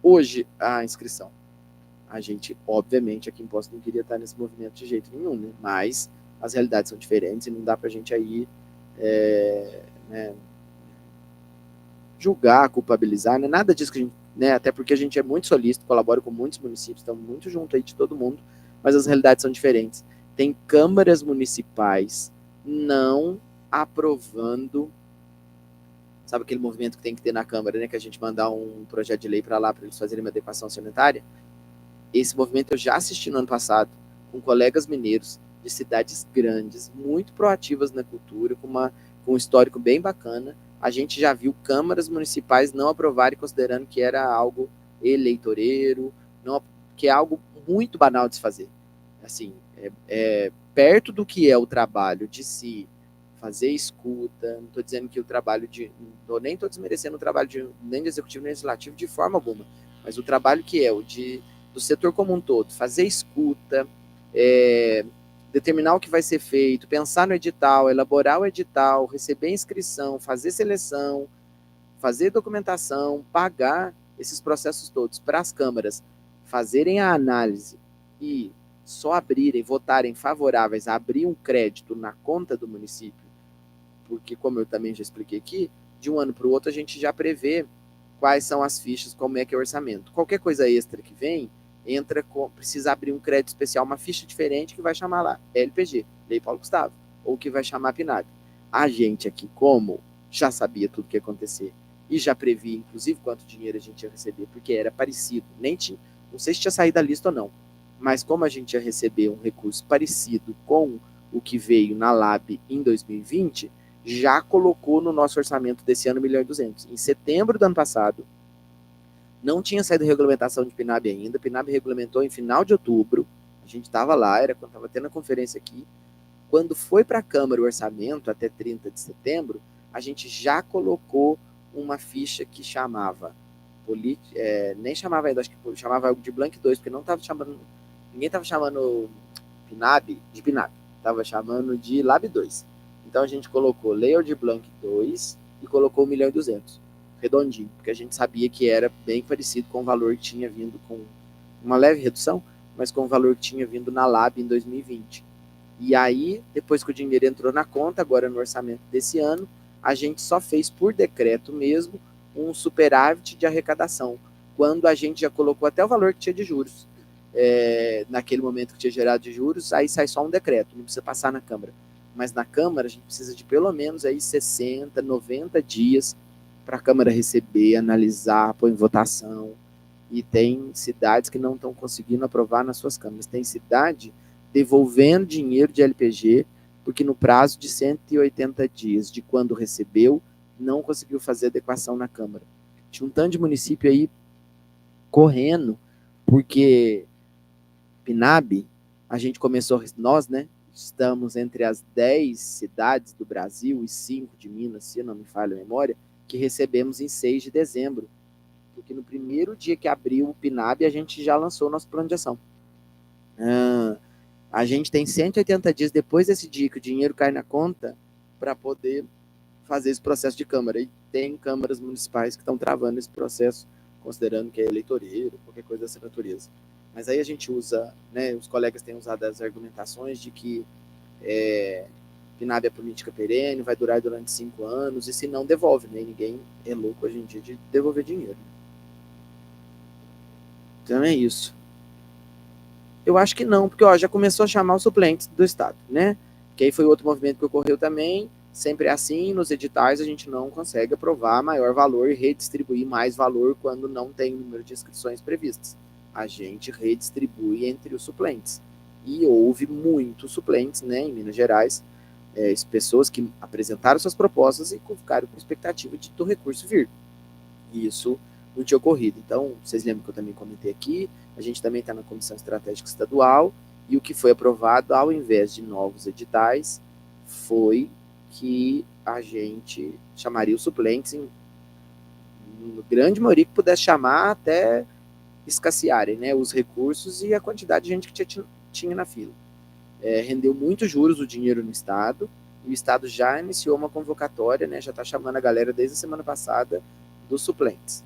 hoje a inscrição. A gente, obviamente, aqui em Poços não queria estar nesse movimento de jeito nenhum, né, mas as realidades são diferentes e não dá para a gente aí né, julgar, culpabilizar, né, nada disso que a gente... Né, até porque a gente é muito solícito, colabora com muitos municípios, estamos muito junto aí de todo mundo, mas as realidades são diferentes. Tem câmaras municipais não aprovando, sabe aquele movimento que tem que ter na Câmara, né, que a gente mandar um projeto de lei para lá, para eles fazerem uma adequação sanitária? Esse movimento eu já assisti no ano passado, com colegas mineiros de cidades grandes, muito proativas na cultura, com um histórico bem bacana. A gente já viu câmaras municipais não aprovarem, considerando que era algo eleitoreiro, que é algo muito banal de se fazer. Assim, perto do que é o trabalho de se fazer escuta. Não estou dizendo que o trabalho nem estou desmerecendo o trabalho nem do executivo nem do legislativo de forma alguma, mas o trabalho que é do setor como um todo, fazer escuta, determinar o que vai ser feito, pensar no edital, elaborar o edital, receber inscrição, fazer seleção, fazer documentação, pagar esses processos todos para as câmaras fazerem a análise e só abrirem, votarem favoráveis a abrir um crédito na conta do município, porque, como eu também já expliquei aqui, de um ano para o outro a gente já prevê quais são as fichas, como é que é o orçamento. Qualquer coisa extra que vem, precisa abrir um crédito especial, uma ficha diferente que vai chamar lá LPG, Lei Paulo Gustavo, ou que vai chamar PNAB. A gente aqui, como já sabia tudo que ia acontecer e já previa, inclusive, quanto dinheiro a gente ia receber, porque era parecido, não sei se tinha saído da lista ou não, mas como a gente ia receber um recurso parecido com o que veio na LAB em 2020, já colocou no nosso orçamento desse ano 1.200.000. Em setembro do ano passado, não tinha saído a regulamentação de PNAB ainda, PNAB regulamentou em final de outubro, a gente estava lá, era quando estava tendo a conferência aqui, quando foi para a Câmara o orçamento, até 30 de setembro, a gente já colocou uma ficha que chamava, nem chamava ainda, acho que chamava de Blank 2, porque não estava chamando, ninguém estava chamando PNAB de PNAB, estava chamando de LAB 2. Então a gente colocou Layer de Blank 2 e colocou 1.200.000, redondinho, porque a gente sabia que era bem parecido com o valor que tinha vindo, com uma leve redução, mas com o valor que tinha vindo na LAB em 2020. E aí, depois que o dinheiro entrou na conta, agora no orçamento desse ano, a gente só fez por decreto mesmo um superávit de arrecadação, quando a gente já colocou até o valor que tinha de juros. Naquele momento que tinha gerado de juros, aí sai só um decreto, não precisa passar na Câmara. Mas na Câmara a gente precisa de pelo menos aí 60, 90 dias para a Câmara receber, analisar, pôr em votação. E tem cidades que não estão conseguindo aprovar nas suas câmaras. Tem cidade devolvendo dinheiro de LPG, porque no prazo de 180 dias de quando recebeu, não conseguiu fazer adequação na Câmara. Tinha um tanto de município aí correndo, porque PNAB, a gente começou, nós, né, estamos entre as 10 cidades do Brasil e 5 de Minas, se não me falha a memória, que recebemos em 6 de dezembro. Porque no primeiro dia que abriu o PNAB, a gente já lançou o nosso plano de ação. A gente tem 180 dias depois desse dia que o dinheiro cai na conta para poder fazer esse processo de Câmara. E tem câmaras municipais que estão travando esse processo, considerando que é eleitoreiro, qualquer coisa dessa natureza. Mas aí a gente usa, né, os colegas têm usado as argumentações de que PNAB é política perene, vai durar durante 5 anos, e se não, devolve, né? Ninguém é louco hoje em dia de devolver dinheiro. Então é isso. Eu acho que não, porque já começou a chamar os suplentes do Estado, né? Que aí foi outro movimento que ocorreu também. Sempre é assim, nos editais a gente não consegue aprovar maior valor e redistribuir mais valor quando não tem o número de inscrições previstas. A gente redistribui entre os suplentes. E houve muitos suplentes, né, em Minas Gerais, pessoas que apresentaram suas propostas e ficaram com expectativa do recurso vir. E isso não tinha ocorrido. Então, vocês lembram que eu também comentei aqui, a gente também está na Comissão Estratégica Estadual, e o que foi aprovado, ao invés de novos editais, foi que a gente chamaria os suplentes em grande maioria que pudesse chamar até escassearem, né, os recursos e a quantidade de gente que tinha na fila. Rendeu muitos juros o dinheiro no Estado, e o Estado já iniciou uma convocatória, né, já está chamando a galera desde a semana passada dos suplentes.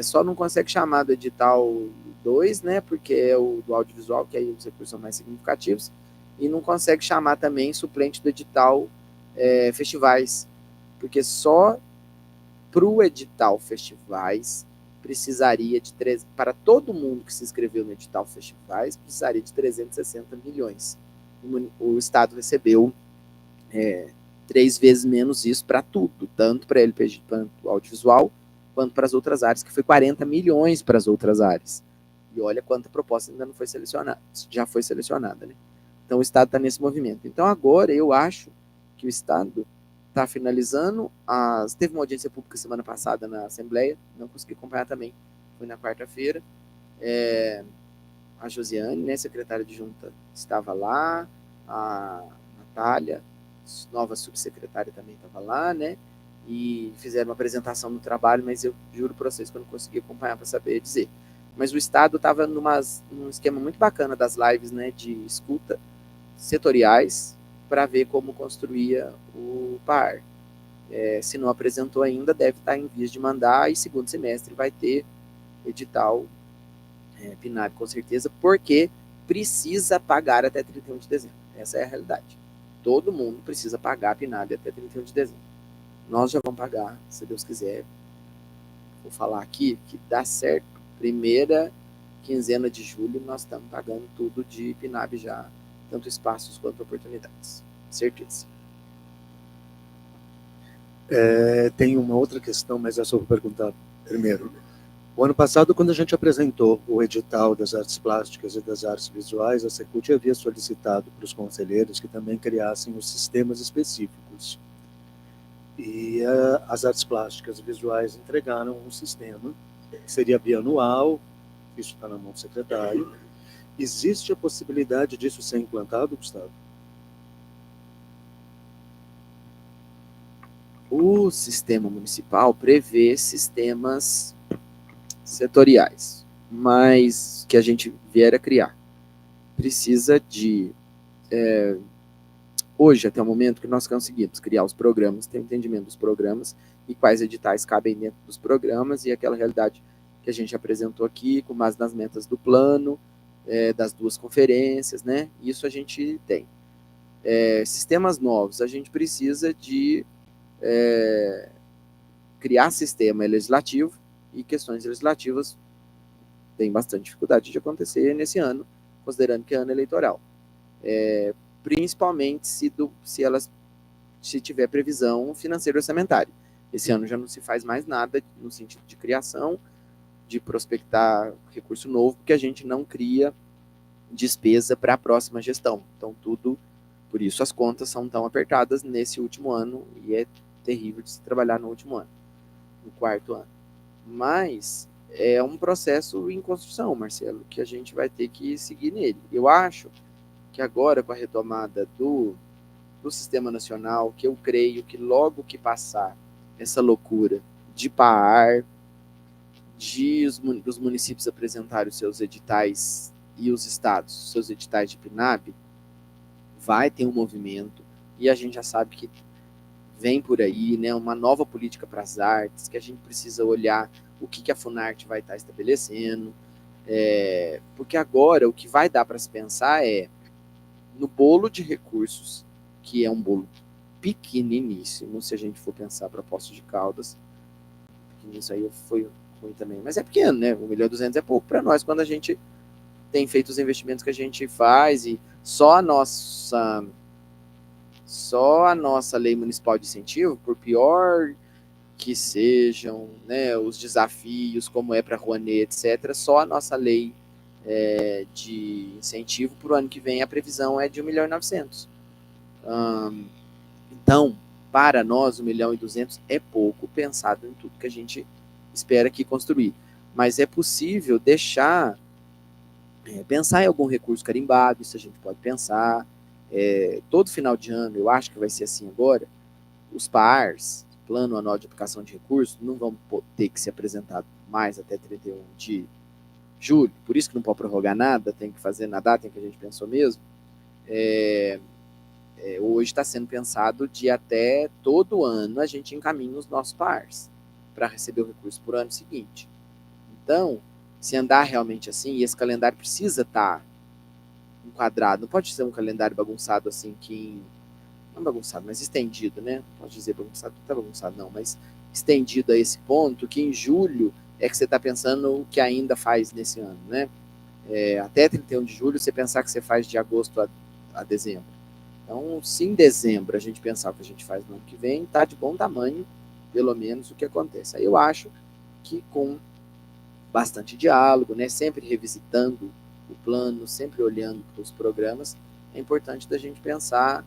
Só não consegue chamar do edital 2, né, porque é o do audiovisual, que aí os recursos são mais significativos, e não consegue chamar também suplente do edital festivais, porque só para o edital festivais precisaria de para todo mundo que se inscreveu no edital festivais, precisaria de 360 milhões. O Estado recebeu 3 vezes menos isso para tudo, tanto para LPG, tanto audiovisual, quanto para as outras áreas, que foi 40 milhões para as outras áreas. E olha quanta proposta ainda não foi selecionada, já foi selecionada, né? Então o Estado está nesse movimento. Então agora eu acho que o Estado está finalizando. Teve uma audiência pública semana passada na Assembleia, não consegui acompanhar também, foi na quarta-feira. A Josiane, né, secretária adjunta, estava lá, a Natália, nova subsecretária também estava lá, né? E fizeram uma apresentação no trabalho, mas eu juro para vocês que eu não consegui acompanhar para saber dizer. Mas o Estado estava num esquema muito bacana das lives, né, de escuta setoriais para ver como construía o PAR. Se não apresentou ainda, deve estar em vias de mandar, e segundo semestre vai ter edital PNAB com certeza, porque precisa pagar até 31 de dezembro. Essa é a realidade. Todo mundo precisa pagar a PNAB até 31 de dezembro. Nós já vamos pagar, se Deus quiser. Vou falar aqui que dá certo. Primeira quinzena de julho, nós estamos pagando tudo de PNAB já, tanto espaços quanto oportunidades. Certeza. Tem uma outra questão, mas essa eu vou perguntar primeiro. O ano passado, quando a gente apresentou o edital das artes plásticas e das artes visuais, a Secult havia solicitado para os conselheiros que também criassem os sistemas específicos. E as artes plásticas e visuais entregaram um sistema que seria bianual, isso está na mão do secretário. Existe a possibilidade disso ser implantado, Gustavo? O sistema municipal prevê sistemas setoriais, mas que a gente vier a criar. Precisa de... hoje, até o momento que nós conseguimos criar os programas, ter um entendimento dos programas e quais editais cabem dentro dos programas, e aquela realidade que a gente apresentou aqui, com base nas metas do plano, das duas conferências, né? Isso a gente tem. Sistemas novos, a gente precisa de criar sistema legislativo, e questões legislativas têm bastante dificuldade de acontecer nesse ano, considerando que é ano eleitoral. Principalmente se tiver previsão financeira orçamentária. Esse ano já não se faz mais nada no sentido de criação, de prospectar recurso novo, porque a gente não cria despesa para a próxima gestão. Então, por isso as contas são tão apertadas nesse último ano, e é terrível de se trabalhar no último ano, no quarto ano. Mas é um processo em construção, Marcelo, que a gente vai ter que seguir nele. Eu acho que agora, com a retomada do Sistema Nacional, que eu creio que logo que passar essa loucura de PAR, dos municípios apresentarem os seus editais e os estados, os seus editais de PNAB, vai ter um movimento, e a gente já sabe que vem por aí, né, uma nova política para as artes, que a gente precisa olhar o que a Funarte vai estar estabelecendo, porque agora o que vai dar para se pensar no bolo de recursos, que é um bolo pequeniníssimo, se a gente for pensar para Poços de Caldas, isso aí foi ruim também, mas é pequeno, né? 1.200.000 é pouco para nós, quando a gente tem feito os investimentos que a gente faz, e só a nossa lei municipal de incentivo, por pior que sejam, né, os desafios, como é para a Rouanet, etc., só a nossa lei de incentivo para o ano que vem, a previsão é de 1.900.000. Então, para nós, 1.200.000 é pouco, pensado em tudo que a gente espera aqui construir. Mas é possível pensar em algum recurso carimbado, isso a gente pode pensar. Todo final de ano, eu acho que vai ser assim agora, os PARs, Plano Anual de Aplicação de Recursos, não vão ter que ser apresentados mais até 31 de julho, por isso que não pode prorrogar nada, tem que fazer na data em que a gente pensou mesmo. Hoje está sendo pensado de até todo ano a gente encaminha os nossos PARs para receber o recurso por ano seguinte. Então, se andar realmente assim, e esse calendário precisa estar enquadrado, não pode ser um calendário bagunçado assim, não bagunçado, mas estendido, né? Não pode dizer bagunçado, não está bagunçado não, mas estendido a esse ponto, que em julho é que você está pensando o que ainda faz nesse ano, né? Até 31 de julho, você pensar que você faz de agosto a dezembro. Então, se em dezembro a gente pensar o que a gente faz no ano que vem, está de bom tamanho, pelo menos, o que acontece. Aí eu acho que com bastante diálogo, né, sempre revisitando o plano, sempre olhando para os programas, é importante da gente pensar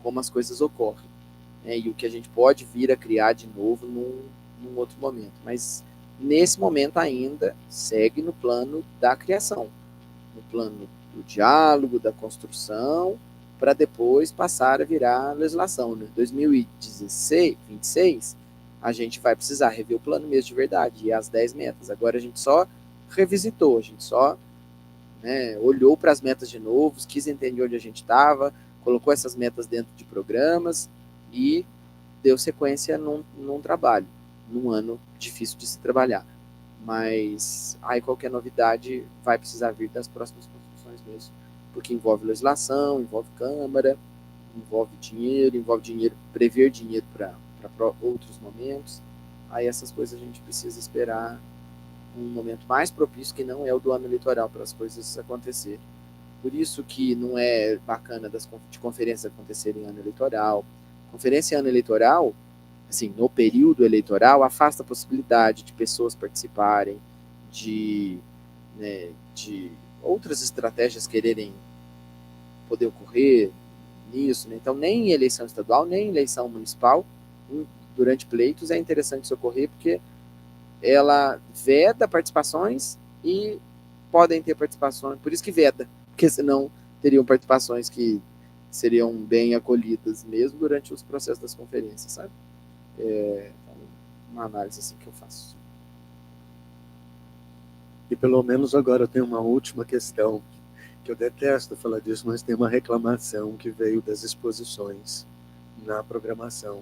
como as coisas ocorrem, né, e o que a gente pode vir a criar de novo num outro momento. Mas, nesse momento ainda, segue no plano da criação, no plano do diálogo, da construção, para depois passar a virar legislação. Né? 2026, a gente vai precisar rever o plano mesmo de verdade, e as 10 metas. Agora a gente só revisitou, a gente só, né, olhou para as metas de novo, quis entender onde a gente estava, colocou essas metas dentro de programas e deu sequência num trabalho, num ano difícil de se trabalhar. Mas aí qualquer novidade vai precisar vir das próximas construções mesmo, porque envolve legislação, envolve Câmara, envolve dinheiro, prever dinheiro para outros momentos. Aí essas coisas a gente precisa esperar um momento mais propício, que não é o do ano eleitoral, para as coisas acontecerem. Por isso que não é bacana de conferências acontecerem em ano eleitoral. Conferência em ano eleitoral, assim, no período eleitoral, afasta a possibilidade de pessoas participarem, de outras estratégias quererem poder ocorrer nisso. Né? Então, nem em eleição estadual, nem em eleição municipal, durante pleitos, é interessante isso ocorrer, porque ela veda participações e podem ter participações, por isso que veda, porque senão teriam participações que seriam bem acolhidas mesmo durante os processos das conferências, sabe? Uma análise assim que eu faço. E pelo menos agora eu tenho uma última questão, que eu detesto falar disso, mas tem uma reclamação que veio das exposições na programação,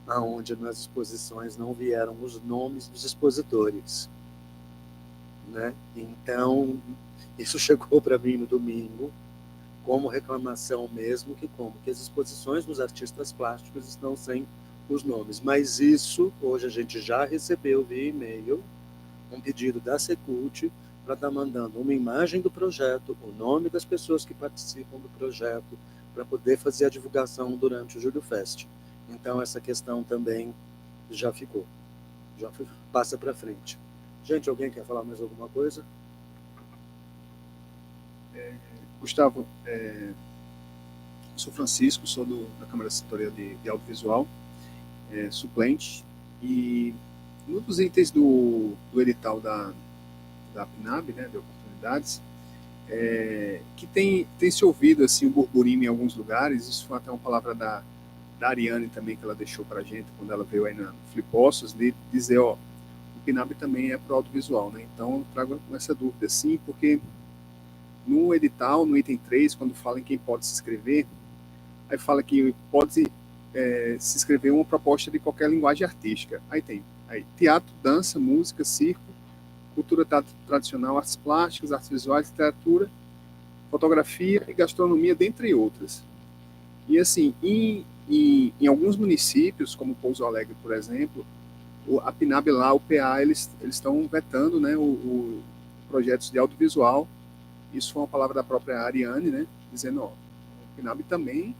aonde nas exposições não vieram os nomes dos expositores, né? Então, isso chegou para mim no domingo, como reclamação mesmo, que as exposições dos artistas plásticos estão sem os nomes. Mas isso, hoje a gente já recebeu via e-mail, um pedido da Secult para estar mandando uma imagem do projeto, o nome das pessoas que participam do projeto, para poder fazer a divulgação durante o Júlio Fest. Então, essa questão também já ficou. Passa para frente. Gente, alguém quer falar mais alguma coisa? Gustavo, sou Francisco, sou da Câmara Setorial de Audiovisual, suplente, e um dos itens do edital da PNAB, né, de oportunidades, que tem se ouvido assim, um burburinho em alguns lugares. Isso foi até uma palavra da Ariane também, que ela deixou para a gente quando ela veio aí na Flipostos, de dizer, o PNAB também é para o audiovisual, né? Então eu trago essa dúvida, sim, porque no edital, no item 3, quando fala em quem pode se inscrever, aí fala que pode se inscrever uma proposta de qualquer linguagem artística. Aí tem teatro, dança, música, circo, cultura tradicional, artes plásticas, artes visuais, literatura, fotografia e gastronomia, dentre outras. E assim, em alguns municípios, como Pouso Alegre, por exemplo, a PNAB lá, o PA, eles estão vetando, né, projetos de audiovisual. Isso foi uma palavra da própria Ariane, né, dizendo, o PNAB também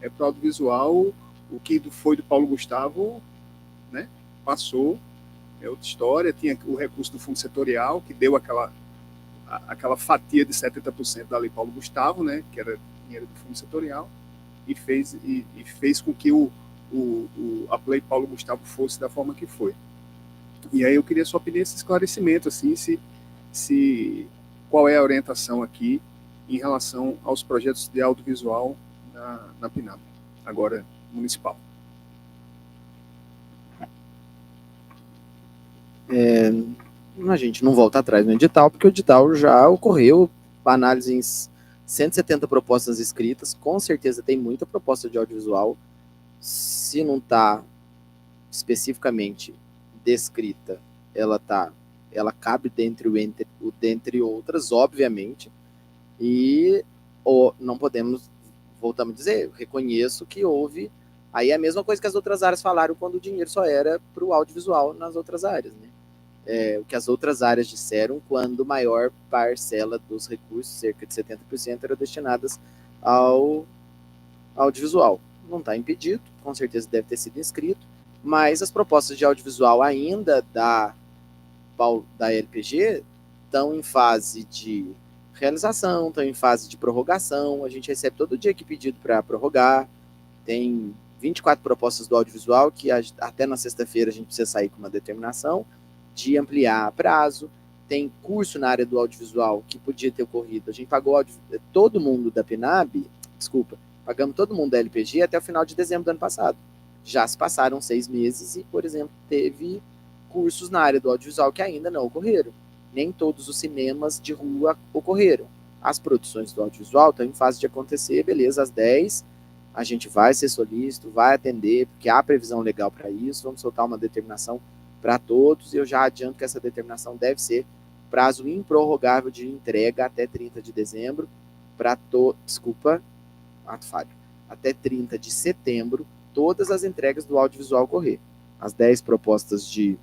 é para o audiovisual, o que foi do Paulo Gustavo, né, passou, é outra história. Tinha o recurso do fundo setorial, que deu aquela fatia de 70% da Lei Paulo Gustavo, né, que era dinheiro do fundo setorial, e fez com que a Lei Paulo Gustavo fosse da forma que foi. E aí eu queria só pedir esse esclarecimento, assim, qual é a orientação aqui em relação aos projetos de audiovisual na PNAB, agora municipal. A gente não volta atrás no edital, porque o edital já ocorreu, análise em 170 propostas escritas, com certeza tem muita proposta de audiovisual. Se não está especificamente descrita, ela cabe dentre outras, obviamente, e não podemos, voltamos a dizer, reconheço que houve, aí é a mesma coisa que as outras áreas falaram quando o dinheiro só era para o audiovisual nas outras áreas, né? O que as outras áreas disseram quando maior parcela dos recursos, cerca de 70%, era destinadas ao audiovisual. Não está impedido, com certeza deve ter sido inscrito, mas as propostas de audiovisual ainda da LPG estão em fase de realização, estão em fase de prorrogação. A gente recebe todo dia aqui pedido para prorrogar. Tem 24 propostas do audiovisual que até na sexta-feira a gente precisa sair com uma determinação de ampliar prazo. Tem curso na área do audiovisual que podia ter ocorrido. A gente pagou todo mundo da PNAB, Pagamos todo mundo da LPG até o final de dezembro do ano passado. Já se passaram 6 meses e, por exemplo, teve cursos na área do audiovisual que ainda não ocorreram. Nem todos os cinemas de rua ocorreram. As produções do audiovisual estão em fase de acontecer, beleza, às 10, a gente vai ser solícito, vai atender, porque há previsão legal para isso, vamos soltar uma determinação para todos, e eu já adianto que essa determinação deve ser prazo improrrogável de entrega até 30 de dezembro, até 30 de setembro, todas as entregas do audiovisual ocorrer. As 10 propostas de...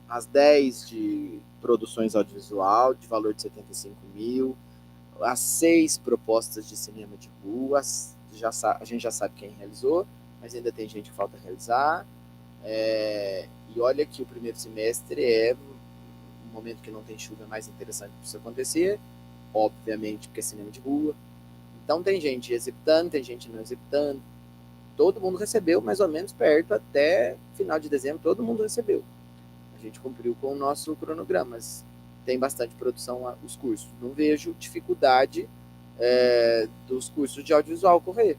As 10 de produções audiovisual, de valor de 75 mil, as 6 propostas de cinema de rua, a gente já sabe quem realizou, mas ainda tem gente que falta realizar. E olha que o primeiro semestre é um momento que não tem chuva, é mais interessante para isso acontecer, obviamente, porque é cinema de rua. Então tem gente executando, tem gente não executando. Todo mundo recebeu mais ou menos perto, até final de dezembro, todo mundo recebeu. A gente cumpriu com o nosso cronograma, mas tem bastante produção os cursos. Não vejo dificuldade dos cursos de audiovisual ocorrer.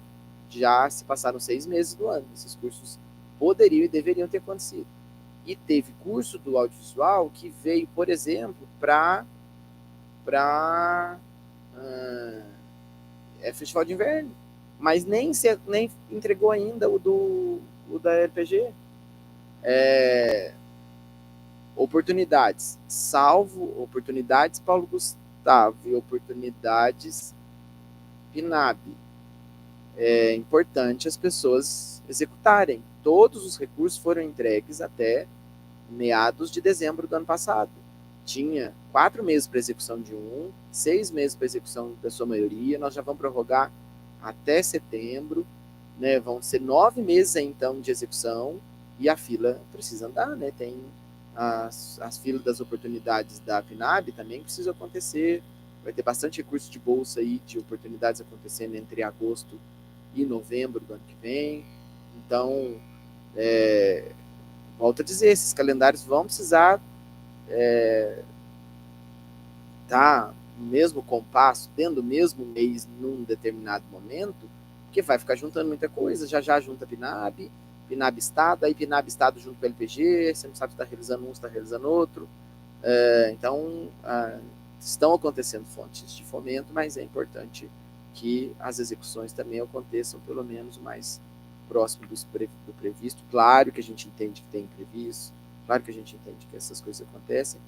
Já se passaram 6 meses do ano. Esses cursos poderiam e deveriam ter acontecido. E teve curso do audiovisual que veio, por exemplo, para Festival de Inverno. Mas nem entregou ainda o da RPG. Oportunidades, salvo oportunidades Paulo Gustavo e oportunidades PNAB. É importante as pessoas executarem. Todos os recursos foram entregues até meados de dezembro do ano passado. Tinha 4 meses para execução de 6 meses para execução da sua maioria. Nós já vamos prorrogar até setembro, né? Vão ser 9 meses então de execução e a fila precisa andar, né? Tem as filas das oportunidades da PNAB também precisam acontecer. Vai ter bastante recurso de bolsa aí, de oportunidades acontecendo entre agosto e novembro do ano que vem. Então, volto a dizer, esses calendários vão precisar tá no mesmo compasso, dentro do mesmo mês, num determinado momento, porque vai ficar juntando muita coisa. Já junta PNAB Estado, aí PNAB Estado junto com o LPG, você não sabe se está realizando um, se está realizando outro. Então, estão acontecendo fontes de fomento, mas é importante que as execuções também aconteçam pelo menos o mais próximo do previsto. Claro que a gente entende que tem imprevisto, claro que a gente entende que essas coisas acontecem,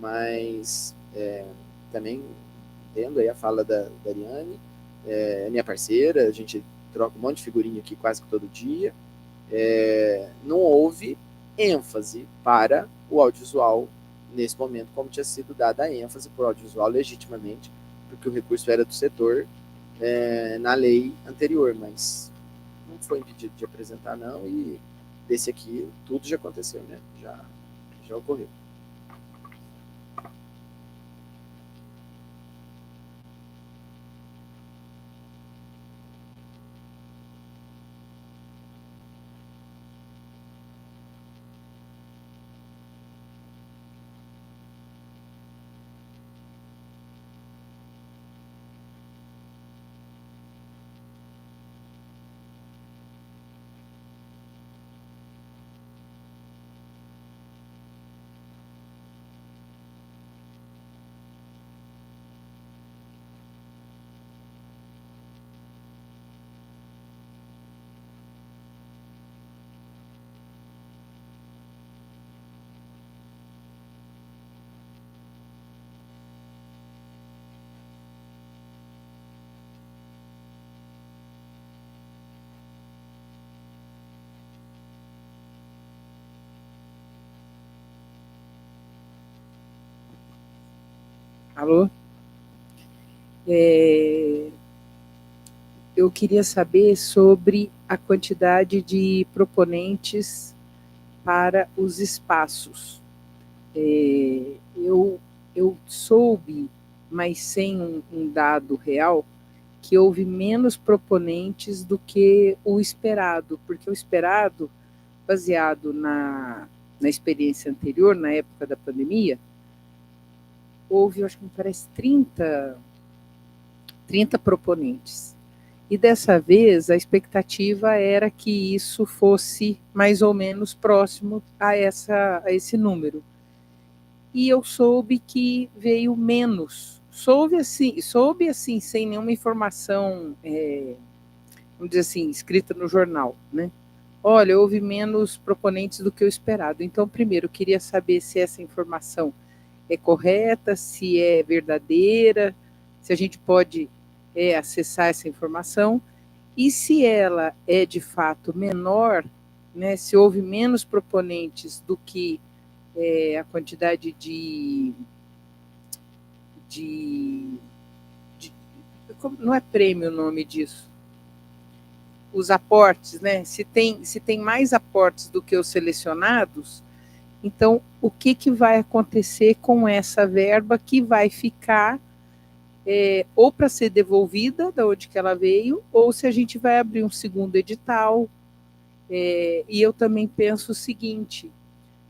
mas também entendo aí a fala da Ariane, é minha parceira, a gente troca um monte de figurinha aqui quase que todo dia. Não houve ênfase para o audiovisual nesse momento, como tinha sido dada a ênfase para o audiovisual legitimamente, porque o recurso era do setor na lei anterior, mas não foi impedido de apresentar não, e desse aqui tudo já aconteceu, né? Já ocorreu. Alô? Eu queria saber sobre a quantidade de proponentes para os espaços. Eu soube, mas sem um dado real, que houve menos proponentes do que o esperado, porque o esperado, baseado na experiência anterior, na época da pandemia, houve, acho que me parece, 30 proponentes. E dessa vez a expectativa era que isso fosse mais ou menos próximo a esse número. E eu soube que veio menos. Soube assim, sem nenhuma informação, vamos dizer assim, escrita no jornal, né? Olha, houve menos proponentes do que o esperado. Então, primeiro, eu queria saber se essa informação é correta, se é verdadeira, se a gente pode acessar essa informação, e se ela é de fato menor, né, se houve menos proponentes do que a quantidade de não é prêmio o nome disso, os aportes, né? Se tem mais aportes do que os selecionados, então o que vai acontecer com essa verba que vai ficar ou para ser devolvida da onde que ela veio, ou se a gente vai abrir um segundo edital. E eu também penso o seguinte,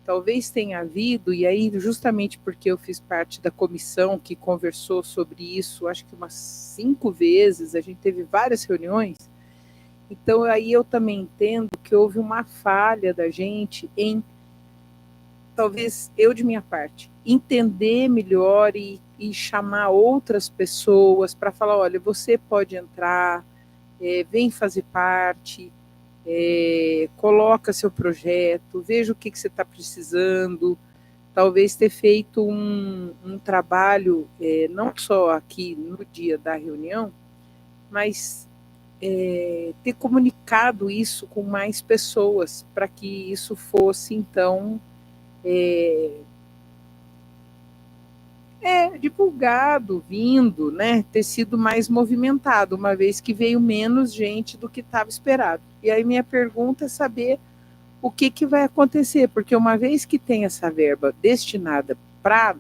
talvez tenha havido, e aí justamente porque eu fiz parte da comissão que conversou sobre isso, acho que umas 5 vezes, a gente teve várias reuniões, então aí eu também entendo que houve uma falha da gente em, talvez eu de minha parte, entender melhor e chamar outras pessoas para falar, olha, você pode entrar, vem fazer parte, coloca seu projeto, veja o que você está precisando, talvez ter feito um trabalho, não só aqui no dia da reunião, mas ter comunicado isso com mais pessoas, para que isso fosse, então, divulgado, vindo, né, ter sido mais movimentado, uma vez que veio menos gente do que estava esperado. E aí minha pergunta é saber o que vai acontecer, porque uma vez que tem essa verba destinada para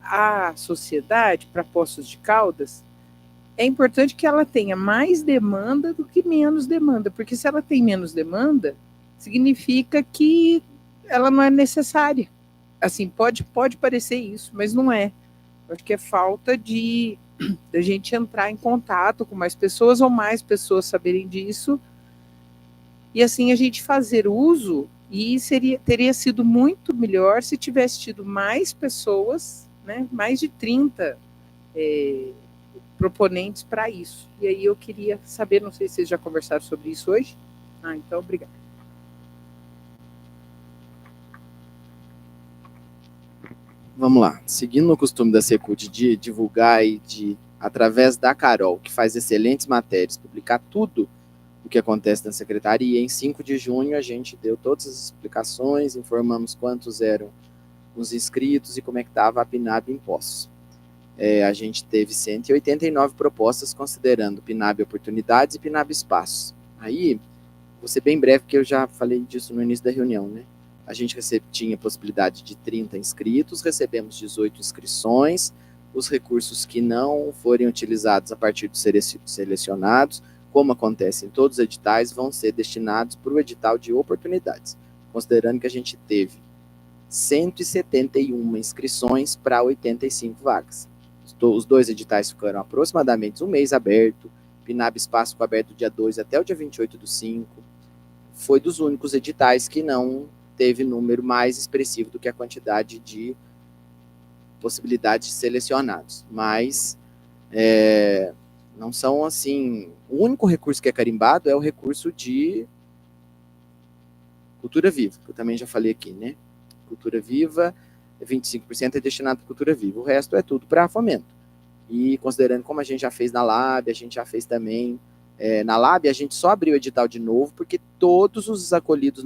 a sociedade, para Poços de Caldas, é importante que ela tenha mais demanda do que menos demanda, porque se ela tem menos demanda, significa que ela não é necessária. Assim, pode parecer isso, mas não é. Eu acho que é falta de a gente entrar em contato com mais pessoas ou mais pessoas saberem disso, e assim a gente fazer uso, e teria sido muito melhor se tivesse tido mais pessoas, né, mais de 30 proponentes para isso. E aí eu queria saber, não sei se vocês já conversaram sobre isso hoje. Então, obrigada. Vamos lá. Seguindo o costume da Secult de divulgar e de, através da Carol, que faz excelentes matérias, publicar tudo o que acontece na secretaria, em 5 de junho a gente deu todas as explicações, informamos quantos eram os inscritos e como é que estava a PNAB em Poços. A gente teve 189 propostas, considerando PNAB Oportunidades e PNAB Espaços. Aí, vou ser bem breve, porque eu já falei disso no início da reunião, né? A gente tinha a possibilidade de 30 inscritos, recebemos 18 inscrições, os recursos que não forem utilizados a partir dos selecionados, como acontece em todos os editais, vão ser destinados para o edital de oportunidades, considerando que a gente teve 171 inscrições para 85 vagas. Os 2 editais ficaram aproximadamente um mês aberto, PNAB Espaço ficou aberto do dia 2 até o dia 28/5, foi dos únicos editais que não teve número mais expressivo do que a quantidade de possibilidades de selecionados, mas não são assim, o único recurso que é carimbado é o recurso de Cultura Viva, que eu também já falei aqui, né? Cultura Viva, 25% é destinado para Cultura Viva, o resto é tudo para fomento. E considerando como a gente já fez na Lab, a gente já fez também na Lab, a gente só abriu o edital de novo porque todos os acolhidos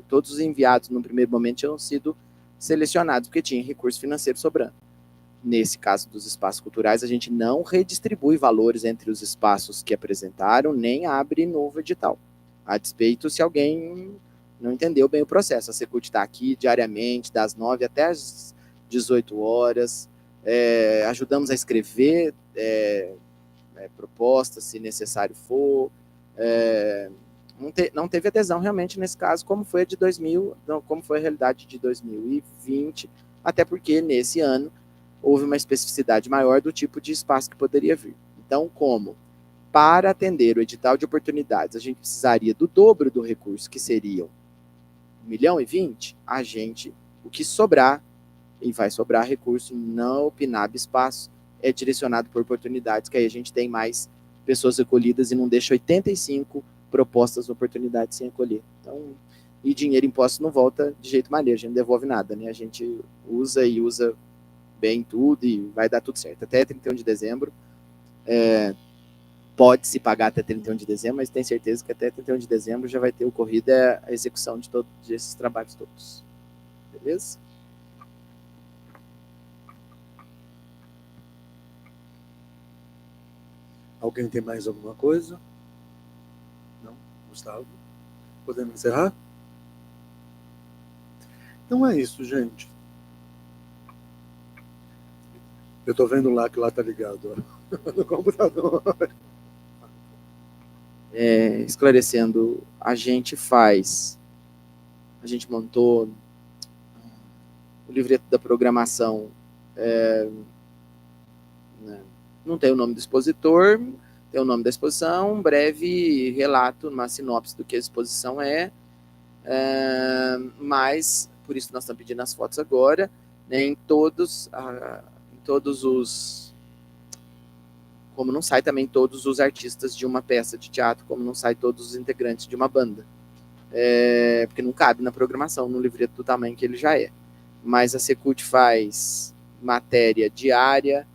todos os enviados no primeiro momento tinham sido selecionados, porque tinha recurso financeiro sobrando. Nesse caso dos espaços culturais, a gente não redistribui valores entre os espaços que apresentaram, nem abre novo edital. A despeito se alguém não entendeu bem o processo. A Secult está aqui diariamente, das 9 até as 18 horas, ajudamos a escrever propostas, se necessário for. Não teve adesão realmente nesse caso, como foi a realidade de 2020, até porque nesse ano houve uma especificidade maior do tipo de espaço que poderia vir. Então, como para atender o edital de oportunidades a gente precisaria do dobro do recurso, que seriam 1.020.000, o que sobrar, e vai sobrar recurso no PNAB Espaço, é direcionado por oportunidades, que aí a gente tem mais pessoas recolhidas e não deixa 85 propostas de oportunidades sem acolher. Então, e dinheiro imposto não volta de jeito maneiro, a gente não devolve nada, né? A gente usa e usa bem tudo e vai dar tudo certo. Até 31 de dezembro, pode-se pagar até 31 de dezembro, mas tem certeza que até 31 de dezembro já vai ter ocorrido a execução de todos esses trabalhos todos. Beleza? Alguém tem mais alguma coisa? Não? Gustavo? Podemos encerrar? Então é isso, gente. Eu tô vendo lá que lá tá ligado, ó, no computador. Esclarecendo, a gente montou o livreto da programação, né, não tem o nome do expositor, tem o nome da exposição, um breve relato, uma sinopse do que a exposição mas, por isso nós estamos pedindo as fotos agora, né, em todos os... Como não sai também todos os artistas de uma peça de teatro, como não sai todos os integrantes de uma banda. Porque não cabe na programação, no livreto do tamanho que ele já é. Mas a Secult faz matéria diária,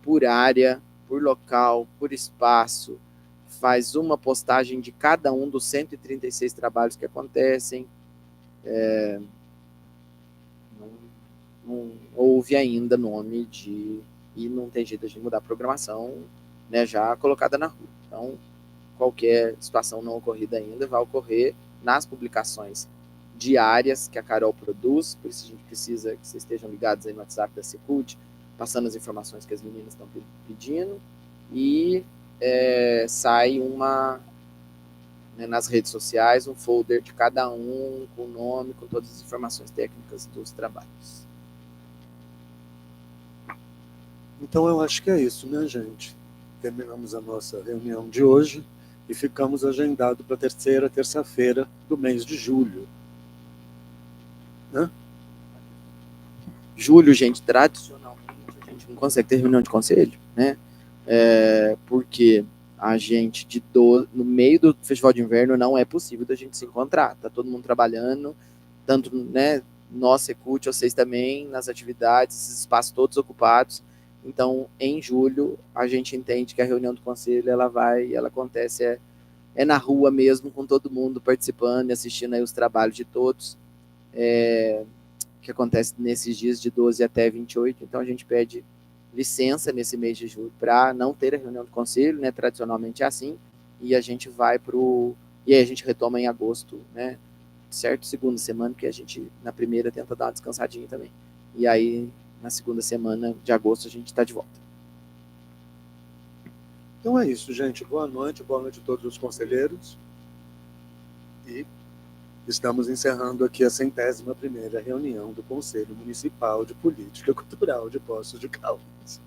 por área, por local, por espaço, faz uma postagem de cada um dos 136 trabalhos que acontecem. Não houve ainda nome de... E não tem jeito de mudar a programação, né, já colocada na rua. Então, qualquer situação não ocorrida ainda vai ocorrer nas publicações diárias que a Carol produz, por isso a gente precisa que vocês estejam ligados aí no WhatsApp da Secult, passando as informações que as meninas estão pedindo, e sai nas redes sociais, um folder de cada um, com o nome, com todas as informações técnicas dos trabalhos. Então eu acho que é isso, minha gente. Terminamos a nossa reunião de hoje e ficamos agendados para a terça-feira do mês de julho. Né? Julho, gente, tradicionalmente a gente não consegue ter reunião de conselho, né? Porque a gente, no meio do festival de inverno, não é possível da gente se encontrar. Tá todo mundo trabalhando, tanto, né, nós, Secult, vocês também, nas atividades, esses espaços todos ocupados. Então, em julho, a gente entende que a reunião do conselho, ela acontece na rua mesmo, com todo mundo participando e assistindo aí os trabalhos de todos, que acontece nesses dias de 12 até 28. Então, a gente pede licença nesse mês de julho para não ter a reunião do conselho, né? Tradicionalmente é assim, e a gente e aí a gente retoma em agosto, né? Certo? Segunda semana, porque a gente, na primeira, tenta dar uma descansadinha também. E aí, na segunda semana de agosto, a gente está de volta. Então é isso, gente. Boa noite a todos os conselheiros. E estamos encerrando aqui a 101ª reunião do Conselho Municipal de Política Cultural de Poços de Caldas.